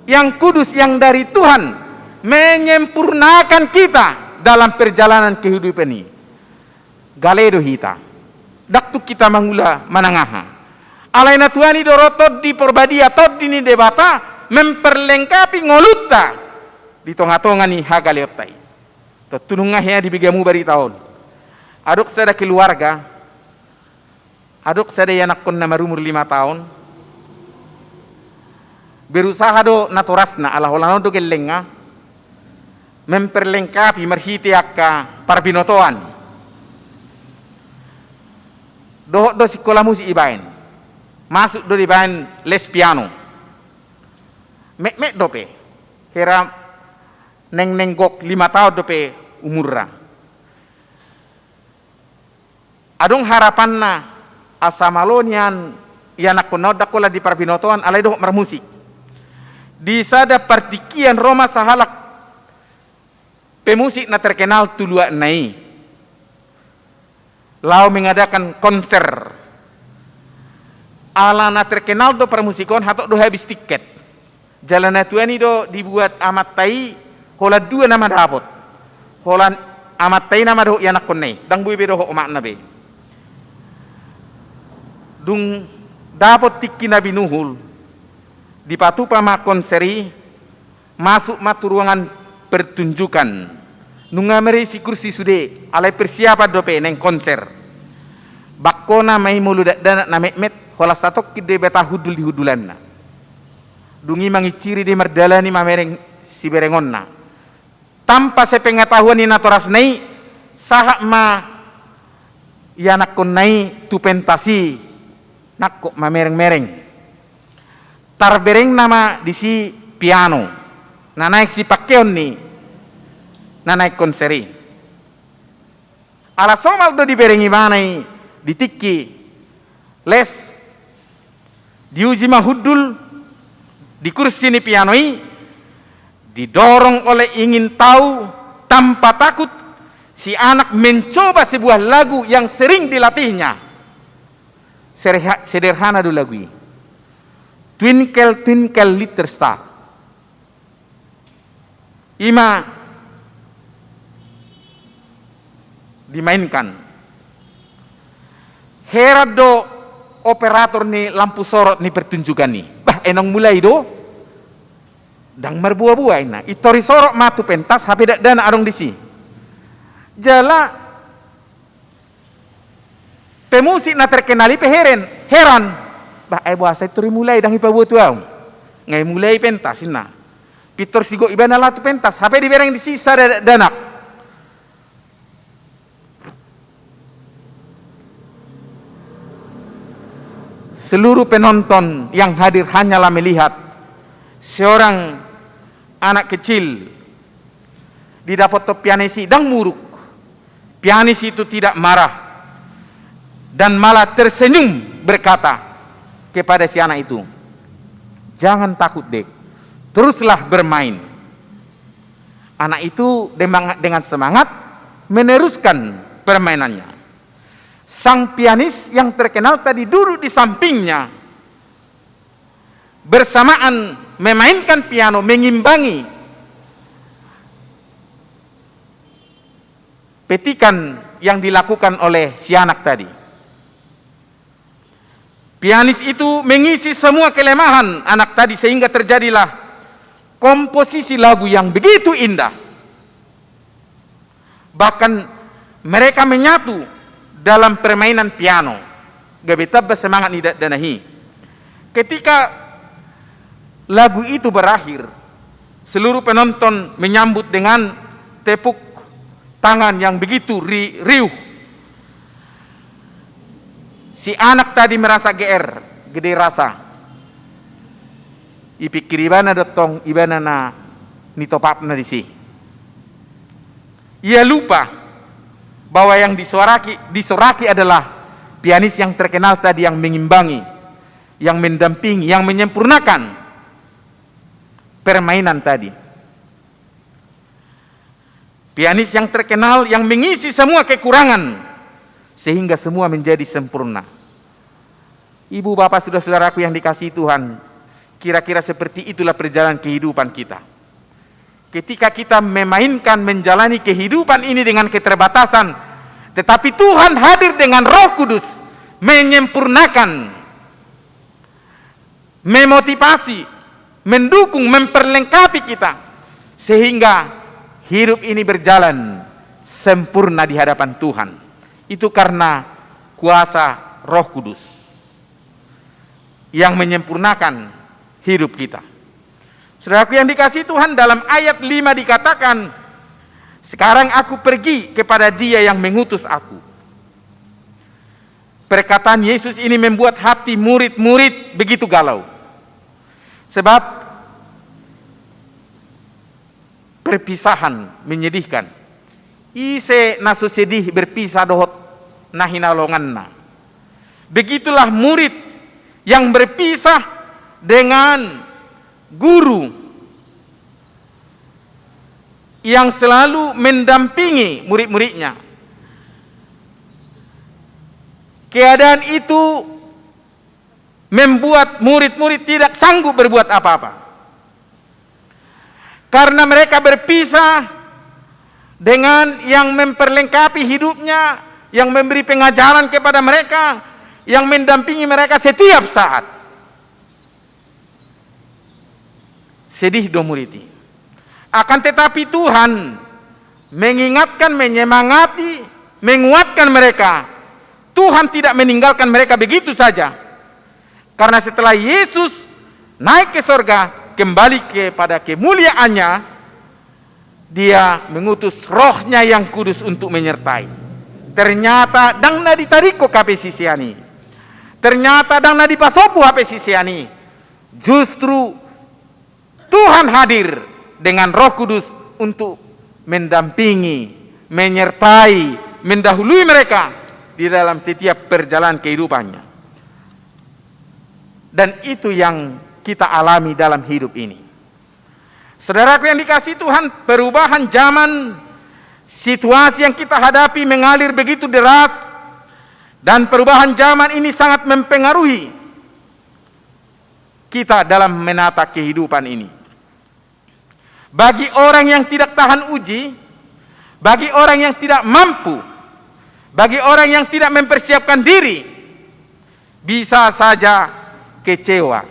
yang kudus yang dari Tuhan menyempurnakan kita dalam perjalanan kehidupan ini. Galedo hita, daktu kita mangula manangaha. Alaina Tuhan idorotod di porbadia tod dini debata memperlengkapi ngolutta di tonga-tonga ni hagaleotai. Tunungahnya di bigamu bari tahun. Aduk sada keluarga, aduk sada anak kon na marumur 5 tahun. Berusaha do naturasna ala holano do gelenga memperlengkapi marhiti akka parbinotoan. Do sekolah musik ibain. Masuk do ibain les piano. Mek dope. Kira neng gok 5 tahun dope umurra. Adong harapan na asamalonian yanak konoda kola di parbinotoan alai do marmusik. Di sada partikian Roma sahalak pemusik na terkenal tulua nai. Lau mengadakan konser. Ala na terkenal do permusikon hatok do habis tiket. Jalan tuani do dibuat amat tai hola 2 nama dapot. Hola amat tai nama do yanak konai. Dang bui bedo ho umak nabe. Dung dapot tiki nabi nuhul. Di patupa ma konseri masuk matu ruangan pertunjukan nungameri si kursi sude alai persiapan dope neng konser bakona mai mulu danak na met hola satok kide beta hudul di hudulanna dungi mangi ciri di merdalani mamereng si berengonna tanpa sepengetahuan ni natoras nai sahak ma yanak kon nai tu pentasi nakko mamereng-mereng tarbereng nama di si piano na naik si pakeon ni na naik konseri ala somal do diberengi manai ditiki les diuji mahudul di kursi ni pianoi didorong oleh ingin tahu tanpa takut si anak mencoba sebuah lagu yang sering dilatihnya. Sederhana do lagu ini. Twinkle, twinkle, little star. Ima dimainkan. Herat do operator ni lampu sorot ni pertunjukan ni. Bah, enong mulai do. Dang marbuah-buah ina. Itori sorot matu pentas, HP dak dana arong disi. Jala pemusik na terkenali heran. Bah ai buasa itu mulai dang ipabuat tuau. Ngai mulai pentas ina. Pitor sigo ibana latu pentas, HP dibereng di sisa danak. Seluruh penonton yang hadir hanyalah melihat seorang anak kecil didapat pianisi dang muruk. Pianis itu tidak marah dan malah tersenyum berkata kepada si anak itu, jangan takut dek, teruslah bermain. Anak itu dengan semangat meneruskan permainannya. Sang pianis yang terkenal tadi duduk di sampingnya bersamaan memainkan piano, mengimbangi petikan yang dilakukan oleh si anak tadi. Pianis itu mengisi semua kelemahan anak tadi sehingga terjadilah komposisi lagu yang begitu indah. Bahkan mereka menyatu dalam permainan piano. Gabetab semangat tidak danahi. Ketika lagu itu berakhir, seluruh penonton menyambut dengan tepuk tangan yang begitu riuh. Si anak tadi merasa GR, gede rasa. Ipikir ibana dotong ibana na nitopapna di si. Ia lupa bahwa yang disoraki adalah pianis yang terkenal tadi yang mengimbangi, yang mendampingi, yang menyempurnakan permainan tadi. Pianis yang terkenal yang mengisi semua kekurangan sehingga semua menjadi sempurna. Ibu, bapak, saudara-saudaraku yang dikasihi Tuhan, kira-kira seperti itulah perjalanan kehidupan kita. Ketika kita memainkan, menjalani kehidupan ini dengan keterbatasan, tetapi Tuhan hadir dengan Roh Kudus, menyempurnakan, memotivasi, mendukung, memperlengkapi kita, sehingga hidup ini berjalan sempurna di hadapan Tuhan. Itu karena kuasa Roh Kudus yang menyempurnakan hidup kita. Saudaraku yang dikasihi Tuhan, dalam ayat 5 dikatakan, sekarang aku pergi kepada Dia yang mengutus aku. Perkataan Yesus ini membuat hati murid-murid begitu galau. Sebab perpisahan menyedihkan. Ise nasu sedih berpisah dohot nahinalonganna. Begitulah murid yang berpisah dengan guru yang selalu mendampingi murid-muridnya. Keadaan itu membuat murid-murid tidak sanggup berbuat apa-apa. Karena mereka berpisah dengan yang memperlengkapi hidupnya, yang memberi pengajaran kepada mereka, yang mendampingi mereka setiap saat. Sedih do murid. Akan tetapi Tuhan mengingatkan, menyemangati, menguatkan mereka. Tuhan tidak meninggalkan mereka begitu saja. Karena setelah Yesus naik ke surga, kembali kepada kemuliaannya, Dia mengutus Roh-Nya yang kudus untuk menyertai. Ternyata dangna ditariko kape sisiani. Ternyata dangna dipasopu hape sisiani. Justru Tuhan hadir dengan Roh Kudus untuk mendampingi, menyertai, mendahului mereka di dalam setiap perjalanan kehidupannya. Dan itu yang kita alami dalam hidup ini. Saudaraku yang dikasihi Tuhan, perubahan zaman, situasi yang kita hadapi mengalir begitu deras, dan perubahan zaman ini sangat mempengaruhi kita dalam menata kehidupan ini. Bagi orang yang tidak tahan uji, bagi orang yang tidak mampu, bagi orang yang tidak mempersiapkan diri, bisa saja kecewa,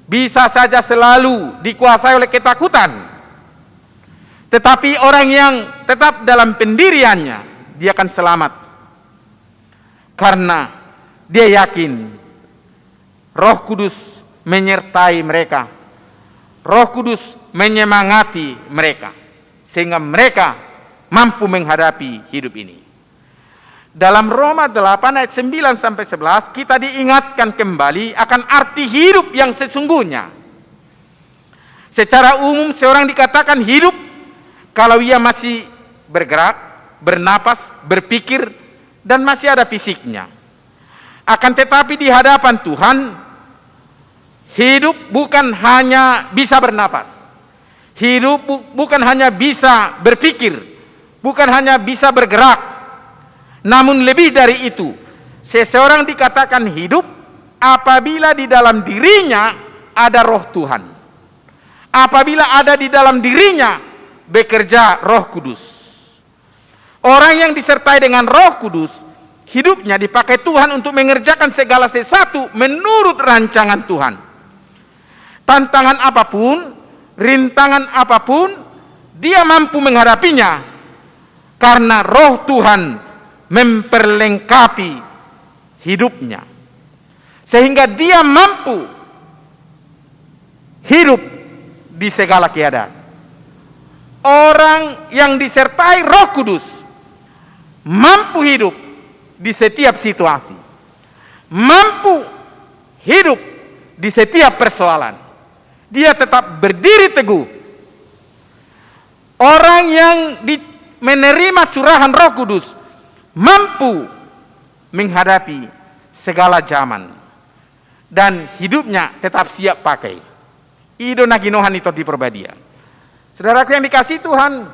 bisa saja selalu dikuasai oleh ketakutan. Tetapi orang yang tetap dalam pendiriannya, dia akan selamat. Karena dia yakin Roh Kudus menyertai mereka. Roh Kudus menyemangati mereka. Sehingga mereka mampu menghadapi hidup ini. Dalam Roma 8 ayat 9 sampai 11 kita diingatkan kembali akan arti hidup yang sesungguhnya. Secara umum seorang dikatakan hidup kalau ia masih bergerak, bernapas, berpikir, dan masih ada fisiknya. Akan tetapi di hadapan Tuhan, hidup bukan hanya bisa bernapas. Hidup bukan hanya bisa berpikir, bukan hanya bisa bergerak. Namun lebih dari itu, seseorang dikatakan hidup apabila di dalam dirinya ada roh Tuhan. Apabila ada di dalam dirinya bekerja Roh Kudus. Orang yang disertai dengan Roh Kudus, hidupnya dipakai Tuhan untuk mengerjakan segala sesuatu menurut rancangan Tuhan. Tantangan apapun, rintangan apapun, dia mampu menghadapinya karena Roh Tuhan memperlengkapi hidupnya, sehingga dia mampu hidup di segala keadaan. Orang yang disertai Roh Kudus mampu hidup di setiap situasi, mampu hidup di setiap persoalan. Dia tetap berdiri teguh. Orang yang menerima curahan Roh Kudus mampu menghadapi segala zaman dan hidupnya tetap siap pakai. Ido naginohan itu di perbadia. Saudaraku yang dikasihi Tuhan,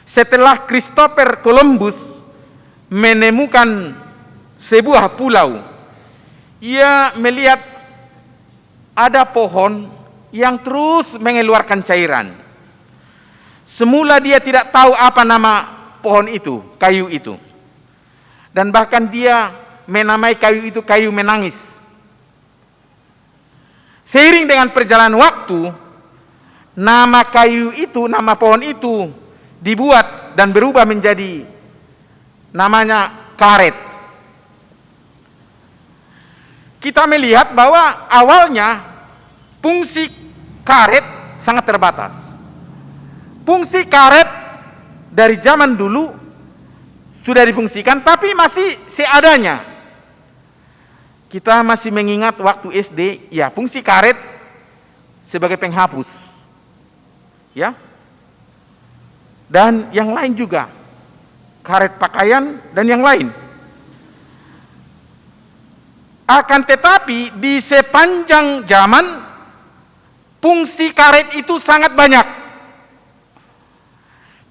setelah Christopher Columbus menemukan sebuah pulau, ia melihat ada pohon yang terus mengeluarkan cairan. Semula dia tidak tahu apa nama pohon itu, kayu itu. Dan bahkan dia menamai kayu itu kayu menangis. Seiring dengan perjalanan waktu, nama kayu itu, nama pohon itu dibuat dan berubah menjadi namanya karet. Kita melihat bahwa awalnya fungsi karet sangat terbatas. Fungsi karet dari zaman dulu sudah difungsikan, tapi masih seadanya. Kita masih mengingat waktu SD, ya, fungsi karet sebagai penghapus, ya, dan yang lain juga, karet pakaian dan yang lain. Akan tetapi di sepanjang zaman fungsi karet itu sangat banyak.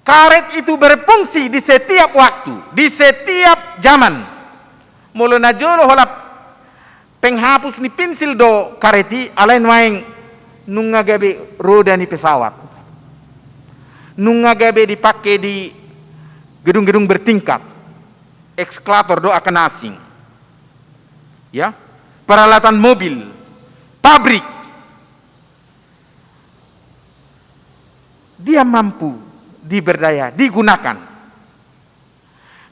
Karet itu berfungsi di setiap waktu, di setiap zaman. Mulana jolo holap penghapus ni pensil do kareti alain waeng nunga gabe roda ni pesawat. Nunga gabe dipakai di gedung-gedung bertingkat. Ekskavator do akan asing. Ya, peralatan mobil, pabrik. Dia mampu diberdaya, digunakan.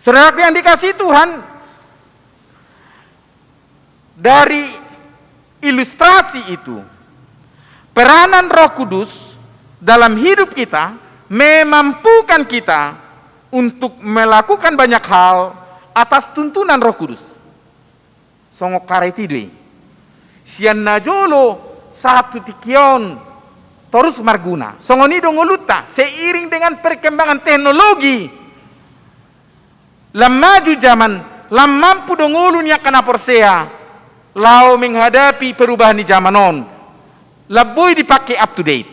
Saudara yang dikasihi Tuhan, dari ilustrasi itu, peranan Roh Kudus dalam hidup kita memampukan kita untuk melakukan banyak hal atas tuntunan Roh Kudus. Songok kareti deh. Sian najolo satu tikion terus marguna. Songoni dongoluta seiring dengan perkembangan teknologi. Lam maju zaman, lam mampu dongolunya kana porsea. Lau menghadapi perubahan di zaman on. Laboi dipakai up to date.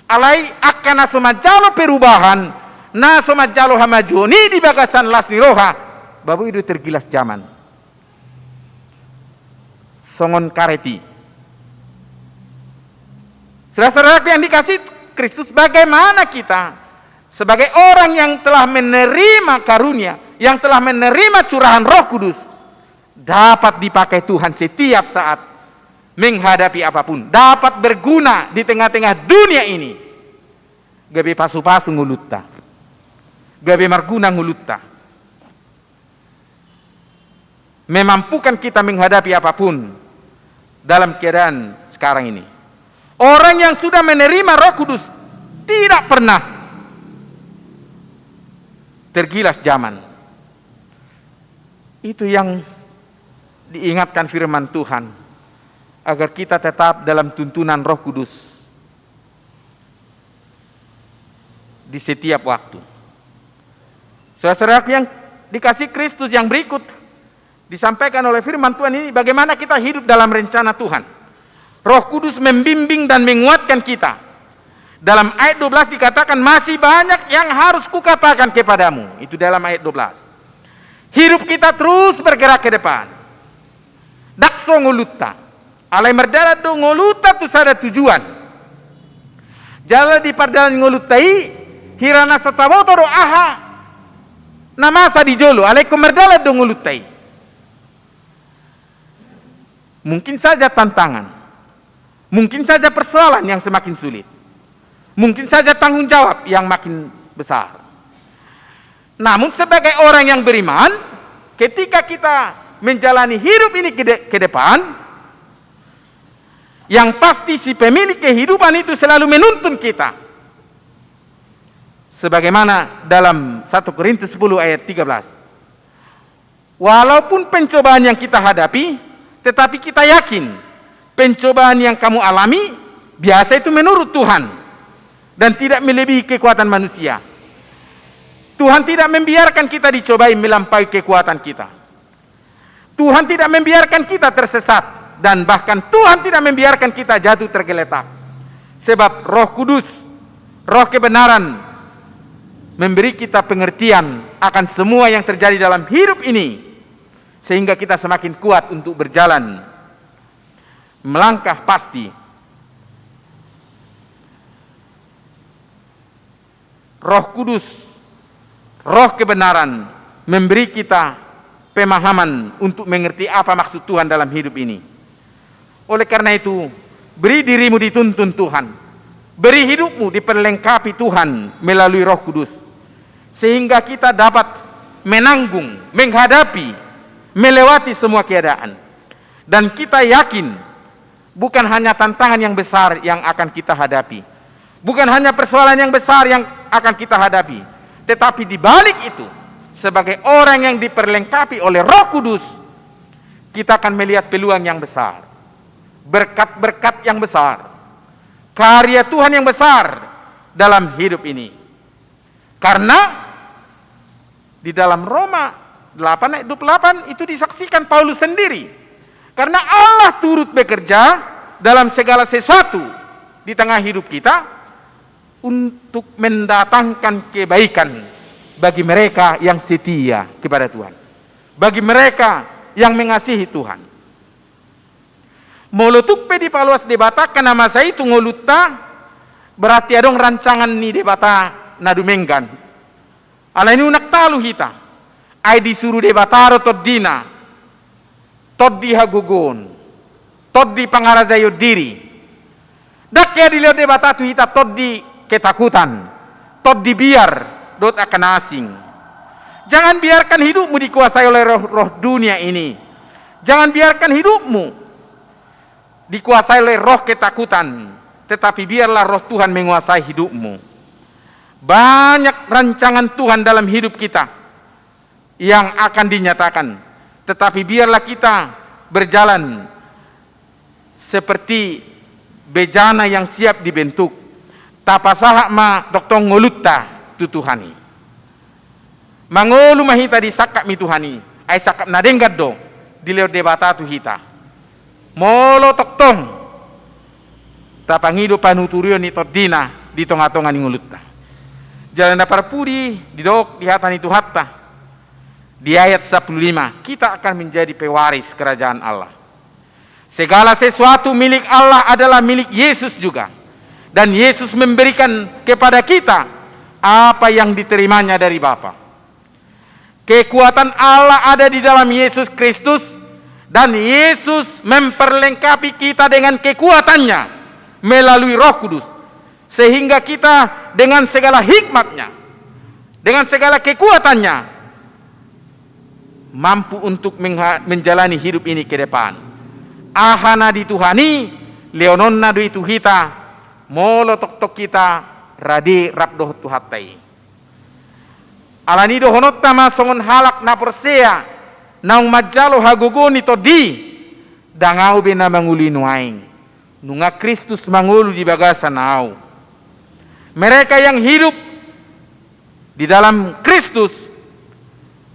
Alai akan asomajalo perubahan, na somajalo hamajo ni di bagasan las ni roha. Babu itu tergilas zaman. Songon kareti. Saudara-saudara yang dikasihi Kristus, bagaimana kita sebagai orang yang telah menerima karunia, yang telah menerima curahan Roh Kudus, dapat dipakai Tuhan setiap saat menghadapi apapun, dapat berguna di tengah-tengah dunia ini. Gabe pasu-pasu ngulutta, gabe marguna ngulutta, memampukan kita menghadapi apapun dalam keadaan sekarang ini. Orang yang sudah menerima Roh Kudus tidak pernah tergilas zaman. Itu yang diingatkan firman Tuhan, agar kita tetap dalam tuntunan Roh Kudus di setiap waktu. Saudara-saudara yang dikasihi Kristus, yang berikut disampaikan oleh firman Tuhan ini, bagaimana kita hidup dalam rencana Tuhan. Roh Kudus membimbing dan menguatkan kita. Dalam ayat 12 dikatakan, masih banyak yang harus kukatakan kepadamu. Itu dalam ayat 12. Hidup kita terus bergerak ke depan. Dakso ngulutta. Alai merdara do ngoluta tu sada tujuan. Jala di pardalan ngolutai hirana sataboto do aha namasa di jolo. Alai merdara do ngolutai. Mungkin saja tantangan. Mungkin saja persoalan yang semakin sulit. Mungkin saja tanggung jawab yang makin besar. Namun sebagai orang yang beriman, ketika kita menjalani hidup ini ke depan, yang pasti si pemilik kehidupan itu selalu menuntun kita. Sebagaimana dalam 1 Korintus 10 ayat 13. Walaupun pencobaan yang kita hadapi, tetapi kita yakin pencobaan yang kamu alami biasa itu menurut Tuhan dan tidak melebihi kekuatan manusia. Tuhan tidak membiarkan kita dicobai melampaui kekuatan kita. Tuhan tidak membiarkan kita tersesat. Dan bahkan Tuhan tidak membiarkan kita jatuh tergeletak. Sebab Roh Kudus, Roh kebenaran, memberi kita pengertian akan semua yang terjadi dalam hidup ini. Sehingga kita semakin kuat untuk berjalan, melangkah pasti. Roh Kudus, Roh kebenaran, memberi kita pemahaman untuk mengerti apa maksud Tuhan dalam hidup ini. Oleh karena itu, beri dirimu dituntun Tuhan. Beri hidupmu diperlengkapi Tuhan melalui Roh Kudus. Sehingga kita dapat menanggung, menghadapi, melewati semua keadaan. Dan kita yakin, bukan hanya tantangan yang besar yang akan kita hadapi. Bukan hanya persoalan yang besar yang akan kita hadapi. Tetapi di balik itu, sebagai orang yang diperlengkapi oleh Roh Kudus, kita akan melihat peluang yang besar. Berkat-berkat yang besar, karya Tuhan yang besar dalam hidup ini. Karena di dalam Roma 8 ayat 28 itu disaksikan Paulus sendiri. Karena Allah turut bekerja dalam segala sesuatu di tengah hidup kita untuk mendatangkan kebaikan bagi mereka yang setia kepada Tuhan, bagi mereka yang mengasihi Tuhan. Molutuk pe di paluas debata karena masa itu ngoluta berarti adong rancangan ni debata nadumenggan. Ala ini unak talu hita. Ai disuruh debataro toddina. Toddi hagugon. Toddi pangarazayo diri. Dak ya dilihat debata tu hita toddi ketakutan. Toddi biar dot akan asing. Jangan biarkan hidupmu dikuasai oleh roh dunia ini. Jangan biarkan hidupmu dikuasai oleh roh ketakutan, tetapi biarlah roh Tuhan menguasai hidupmu. Banyak rancangan Tuhan dalam hidup kita yang akan dinyatakan, tetapi biarlah kita berjalan seperti bejana yang siap dibentuk. Tapasaha ma doktong ngolutta tutuhani. Mangolu mahita di sakap mi Tuhani, ay sakap na denggad do dileo debata tu hita. Molo toktong tapangido panuturio ni todina di tonga-tonga ni ngulutta. Jalan dapar pudi di dok di hatan itu hatta. Di ayat 15 kita akan menjadi pewaris kerajaan Allah. Segala sesuatu milik Allah adalah milik Yesus juga. Dan Yesus memberikan kepada kita apa yang diterimanya dari Bapa. Kekuatan Allah ada di dalam Yesus Kristus. Dan Yesus memperlengkapi kita dengan kekuatannya melalui Roh Kudus. Sehingga kita dengan segala hikmatnya, dengan segala kekuatannya, mampu untuk menjalani hidup ini ke depan. Ahana di Tuhani, leononna do itu hita, molo tok-tok kita, radi rabdoh tuhatai. Alani do honot tama songon halak na persea, naung majalo hagogoni to di dangau bena manguli nuaing nunga Kristus mangulu di bagasa nau. Mereka yang hidup di dalam Kristus,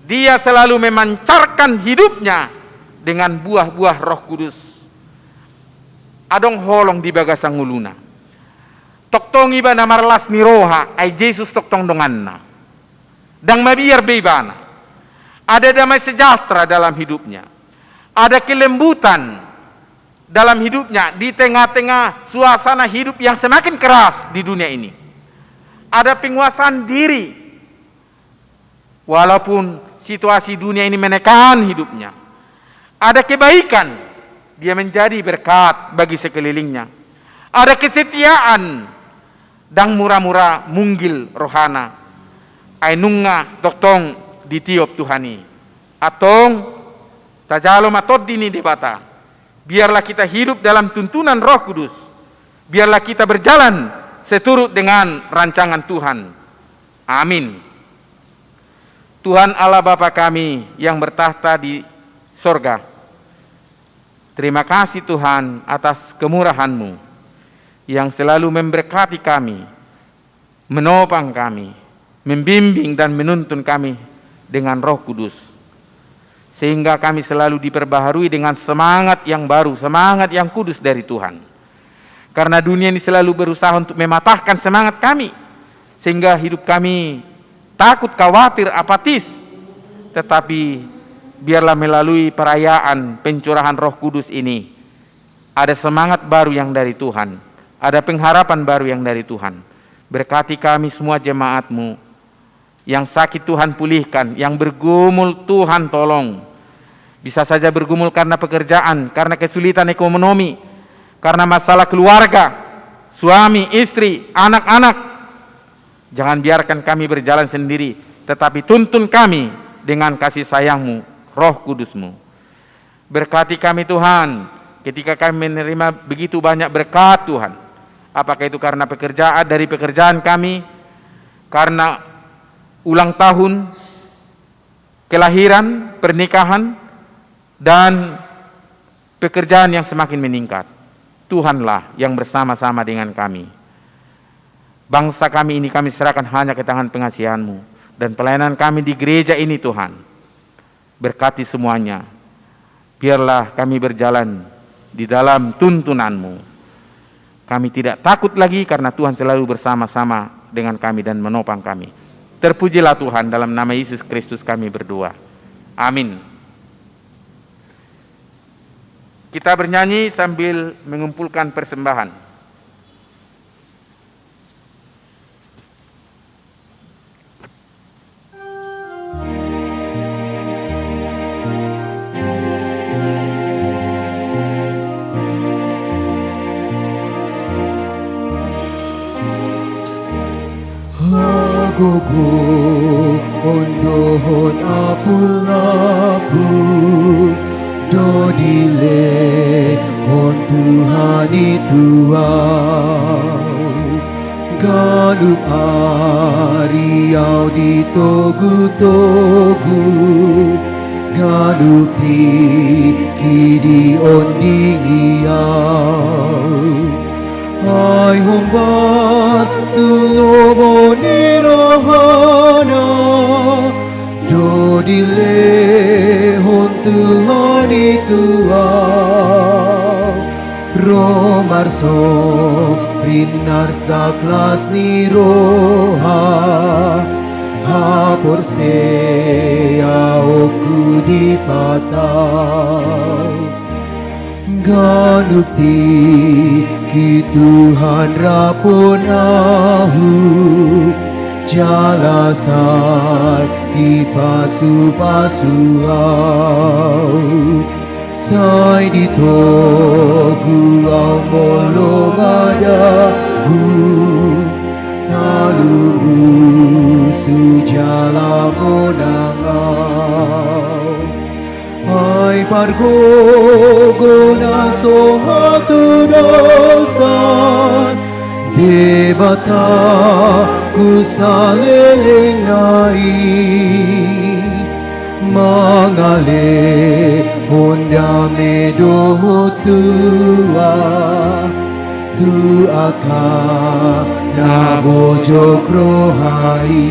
dia selalu memancarkan hidupnya dengan buah-buah Roh Kudus. Adong holong di bagasa nguluna. Toktong iba na marlas ni roha ay Jesus toktong donganna. Dang mabiar bebana. Ada damai sejahtera dalam hidupnya. Ada kelembutan dalam hidupnya di tengah-tengah suasana hidup yang semakin keras di dunia ini. Ada penguasaan diri, walaupun situasi dunia ini menekan hidupnya. Ada kebaikan, dia menjadi berkat bagi sekelilingnya. Ada kesetiaan, dan murah-murah munggil rohana. Ainunga doktong ditiup Tuhani. Atong tajalo matod dini debata. Biarlah kita hidup dalam tuntunan Roh Kudus. Biarlah kita berjalan seturut dengan rancangan Tuhan. Amin. Tuhan Allah Bapa kami yang bertahta di sorga, terima kasih Tuhan atas kemurahan-Mu yang selalu memberkati kami, menopang kami, membimbing dan menuntun kami dengan Roh Kudus, sehingga kami selalu diperbaharui dengan semangat yang baru, semangat yang kudus dari Tuhan. Karena dunia ini selalu berusaha untuk mematahkan semangat kami, sehingga hidup kami takut, khawatir, apatis. Tetapi biarlah melalui perayaan pencurahan Roh Kudus ini ada semangat baru yang dari Tuhan, ada pengharapan baru yang dari Tuhan. Berkati kami semua jemaat-Mu yang sakit Tuhan pulihkan, yang bergumul Tuhan tolong. Bisa saja bergumul karena pekerjaan, karena kesulitan ekonomi, karena masalah keluarga, suami, istri, anak-anak. Jangan biarkan kami berjalan sendiri, tetapi tuntun kami dengan kasih sayang-Mu, Roh Kudus-Mu. Berkati kami Tuhan, ketika kami menerima begitu banyak berkat Tuhan. Apakah itu karena pekerjaan kami, karena ulang tahun, kelahiran, pernikahan, dan pekerjaan yang semakin meningkat. Tuhanlah yang bersama-sama dengan kami. Bangsa kami ini kami serahkan hanya ke tangan pengasihan-Mu, dan pelayanan kami di gereja ini Tuhan, berkati semuanya. Biarlah kami berjalan di dalam tuntunan-Mu. Kami tidak takut lagi karena Tuhan selalu bersama-sama dengan kami dan menopang kami. Terpujilah Tuhan, dalam nama Yesus Kristus kami berdoa. Amin. Kita bernyanyi sambil mengumpulkan persembahan. Gogo ondohot apul apul dodile on Tuhan ituau galup ariau di togu galup di on dingiau ay hombar tulobo ni rohana dodile hon Tuhan ituau romarso rinar saklas ni roha hapor sea oku di patau ganukti ki Tuhan raponahu jalasai di pasu-pasuau sai di togu au molo madahu talumu sujala monangau ay pargogo na sohatu dosan debata ku saliling nai mangale honda medo tua tu akan nabojok rohai.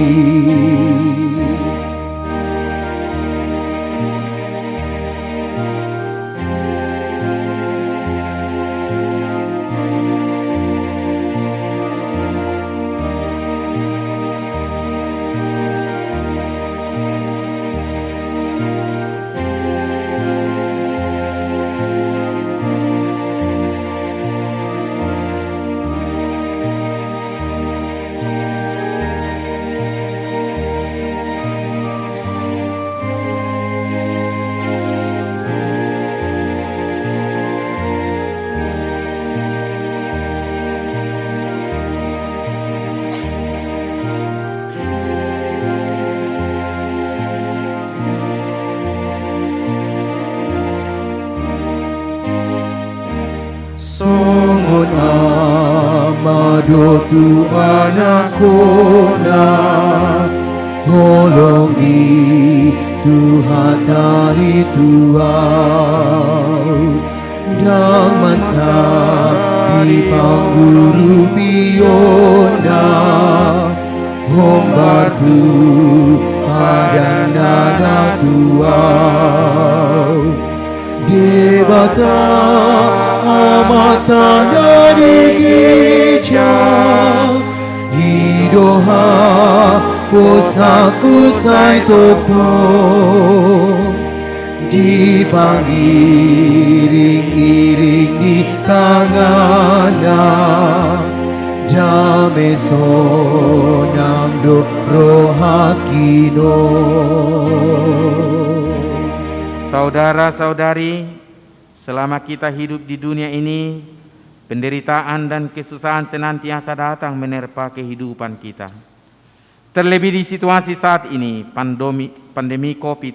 Songon amado Tuhan aku na holong di Tuhan tahi Tuhan daman sa di pangguru piona hombar tu pada nada Tuhan debata amata dari kijang hidoha posaku sai tokto di pangiring-iring di kangana dame sonang do rohakino. Saudara-saudari, selama kita hidup di dunia ini, penderitaan dan kesusahan senantiasa datang menerpa kehidupan kita. Terlebih di situasi saat ini, pandemi COVID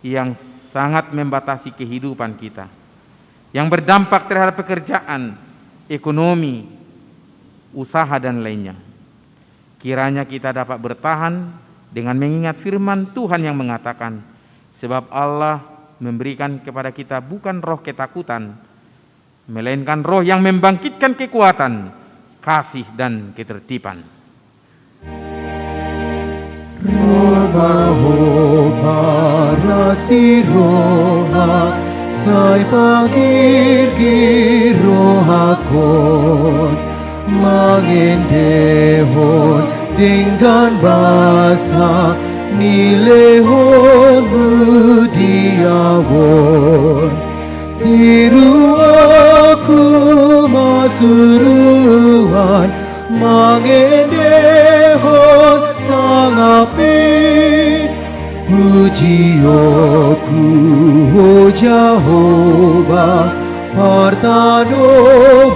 yang sangat membatasi kehidupan kita, yang berdampak terhadap pekerjaan, ekonomi, usaha dan lainnya. Kiranya kita dapat bertahan dengan mengingat firman Tuhan yang mengatakan, sebab Allah memberikan kepada kita bukan roh ketakutan, melainkan roh yang membangkitkan kekuatan, kasih dan ketertiban. Romaho para si roha sai pagir rohakon mangendehon dengan basa nilehon budiawon tiru aku masuruan mangendehon sangapi puji aku o Jehovah partano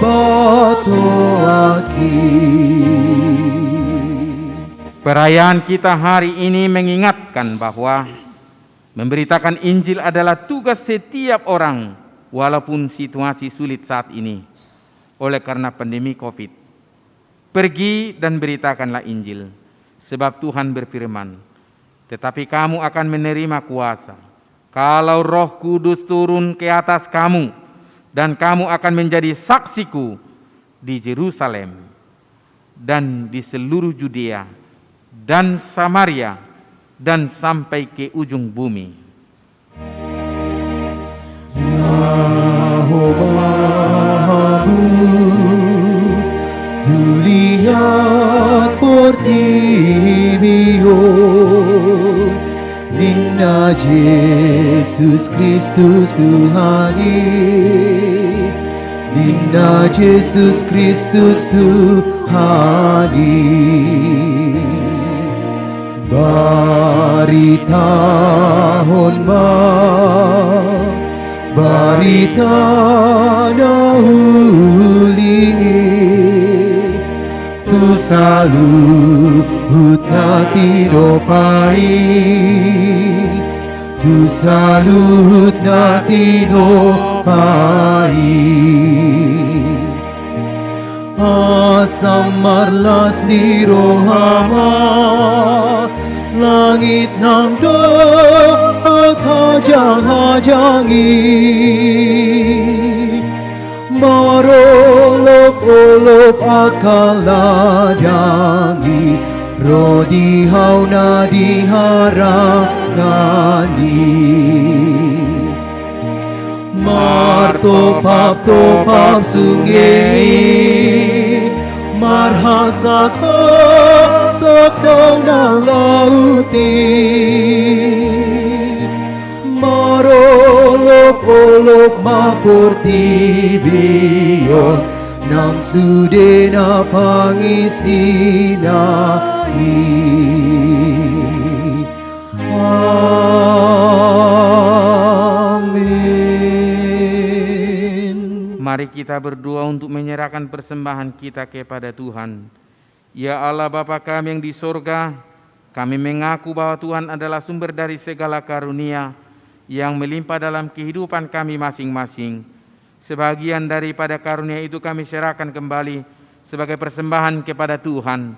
bato aki. Perayaan kita hari ini mengingatkan bahwa memberitakan Injil adalah tugas setiap orang walaupun situasi sulit saat ini oleh karena pandemi COVID. Pergi dan beritakanlah Injil, sebab Tuhan berfirman, tetapi kamu akan menerima kuasa kalau Roh Kudus turun ke atas kamu, dan kamu akan menjadi saksiku di Yerusalem dan di seluruh Judea dan Samaria dan sampai ke ujung bumi. Tu lihat portibio Ninna Jesus Kristus Tuhani Ninna Jesus Kristus Tuhani Baritahon barita nahuli tu saluhut nati dopai tu saluhut nati dopai asam marlas di rohama langit nang do hajang-hajangi marolop-olop akal ladangi rodi hauna diharangani martopap-topap sungai marhasak sakdaw ng lauti marolop-olop mapurtibiyon ng sude na pangisinai. Amin. Mari kita berdoa untuk menyerahkan persembahan kita kepada Tuhan. Ya Allah Bapa kami yang di sorga, kami mengaku bahwa Tuhan adalah sumber dari segala karunia yang melimpah dalam kehidupan kami masing-masing. Sebagian daripada karunia itu kami serahkan kembali sebagai persembahan kepada Tuhan.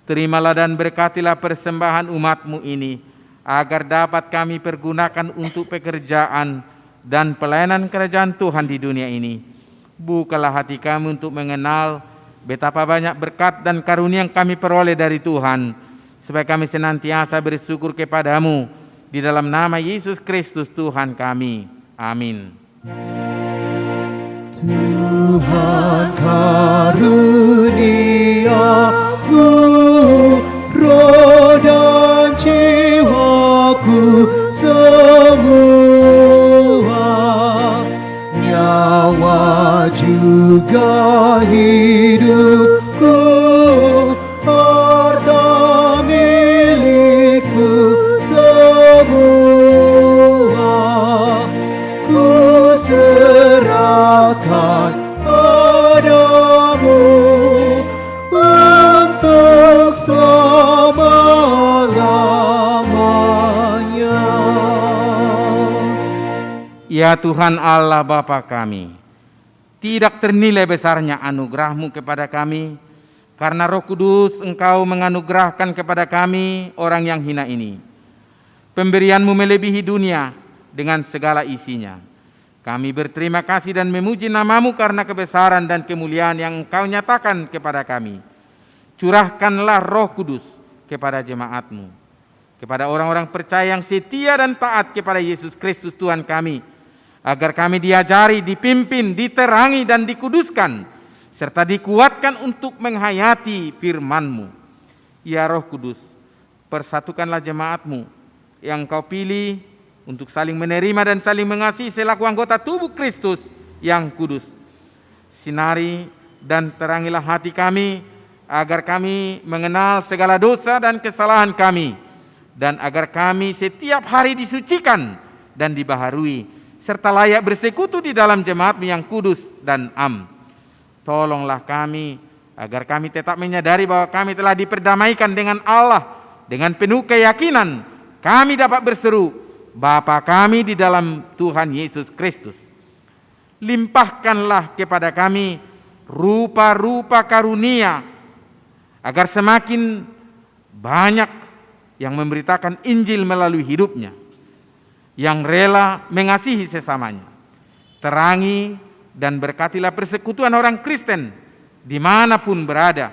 Terimalah dan berkatilah persembahan umat-Mu ini, agar dapat kami pergunakan untuk pekerjaan dan pelayanan kerajaan Tuhan di dunia ini. Bukalah hati kami untuk mengenal betapa banyak berkat dan karunia yang kami peroleh dari Tuhan, supaya kami senantiasa bersyukur kepada-Mu di dalam nama Yesus Kristus Tuhan kami. Amin. Tuhan karuniamu, roh dan jiwaku semua, nyawa juga hidupku, harta milikku semua, ku serahkan padamu untuk selama-lamanya. Ya Tuhan Allah Bapa kami, tidak ternilai besarnya anugerah-Mu kepada kami, karena Roh Kudus Engkau menganugerahkan kepada kami orang yang hina ini. Pemberian-Mu melebihi dunia dengan segala isinya. Kami berterima kasih dan memuji nama-Mu karena kebesaran dan kemuliaan yang Engkau nyatakan kepada kami. Curahkanlah Roh Kudus kepada jemaat-Mu, kepada orang-orang percaya yang setia dan taat kepada Yesus Kristus Tuhan kami, agar kami diajari, dipimpin, diterangi dan dikuduskan, serta dikuatkan untuk menghayati firman-Mu. Ya Roh Kudus, persatukanlah jemaat-Mu yang Engkau pilih untuk saling menerima dan saling mengasihi selaku anggota tubuh Kristus yang kudus. Sinari dan terangilah hati kami, agar kami mengenal segala dosa dan kesalahan kami, dan agar kami setiap hari disucikan dan dibaharui, serta layak bersekutu di dalam jemaat-Mu yang kudus dan am. Tolonglah kami, agar kami tetap menyadari bahwa kami telah diperdamaikan dengan Allah. Dengan penuh keyakinan, kami dapat berseru, Bapa kami di dalam Tuhan Yesus Kristus. Limpahkanlah kepada kami rupa-rupa karunia, agar semakin banyak yang memberitakan Injil melalui hidupnya, yang rela mengasihi sesamanya. Terangi dan berkatilah persekutuan orang Kristen dimanapun berada,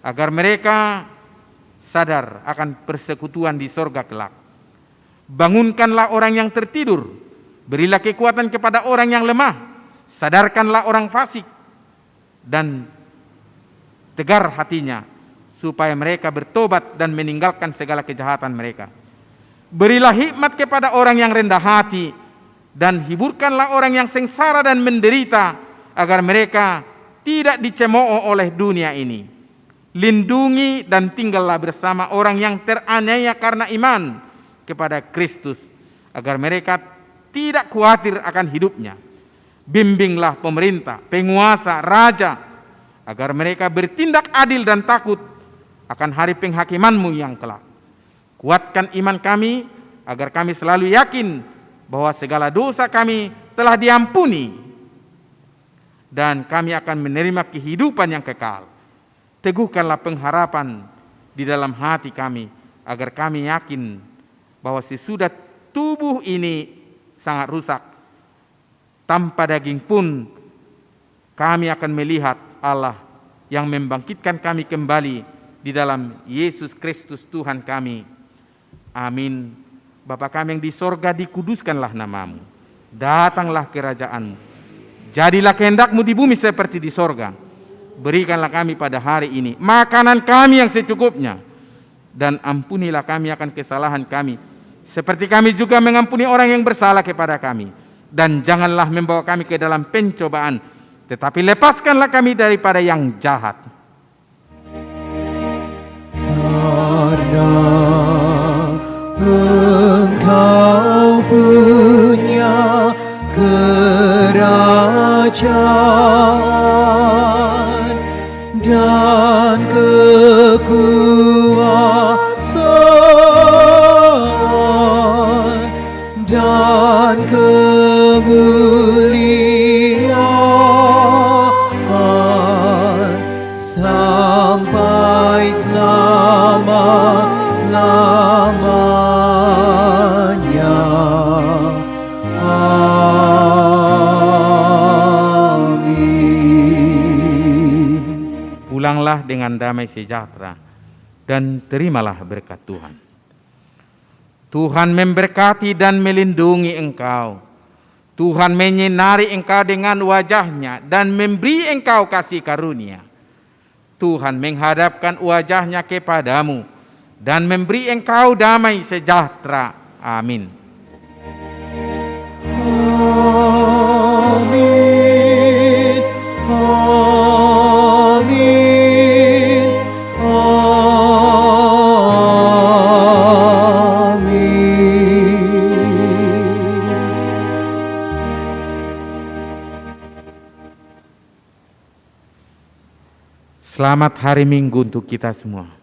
agar mereka sadar akan persekutuan di sorga kelak. Bangunkanlah orang yang tertidur, berilah kekuatan kepada orang yang lemah, sadarkanlah orang fasik, dan tegar hatinya, supaya mereka bertobat dan meninggalkan segala kejahatan mereka. Berilah hikmat kepada orang yang rendah hati, dan hiburkanlah orang yang sengsara dan menderita, agar mereka tidak dicemooh oleh dunia ini. Lindungi dan tinggallah bersama orang yang teraniaya karena iman kepada Kristus, agar mereka tidak khawatir akan hidupnya. Bimbinglah pemerintah, penguasa, raja, agar mereka bertindak adil dan takut akan hari penghakiman-Mu yang kelak. Kuatkan iman kami, agar kami selalu yakin bahwa segala dosa kami telah diampuni, dan kami akan menerima kehidupan yang kekal. Teguhkanlah pengharapan di dalam hati kami, agar kami yakin bahwa sesudah tubuh ini sangat rusak, tanpa daging pun kami akan melihat Allah yang membangkitkan kami kembali di dalam Yesus Kristus Tuhan kami. Amin. Bapa kami yang di sorga, dikuduskanlah nama-Mu. Datanglah kerajaan-Mu. Jadilah kehendak-Mu di bumi seperti di sorga. Berikanlah kami pada hari ini makanan kami yang secukupnya, dan ampunilah kami akan kesalahan kami, seperti kami juga mengampuni orang yang bersalah kepada kami. Dan janganlah membawa kami ke dalam pencobaan, tetapi lepaskanlah kami daripada yang jahat. Karena Engkau punya kerajaan dan kekuasaan dan kemuliaan Pulanglah dengan damai sejahtera dan terimalah berkat Tuhan. Tuhan memberkati dan melindungi engkau. Tuhan menyinari engkau dengan wajah-Nya dan memberi engkau kasih karunia. Tuhan menghadapkan wajah-Nya kepadamu dan memberi engkau damai sejahtera. Amin. Amin. Amin. Amin. Selamat hari Minggu untuk kita semua.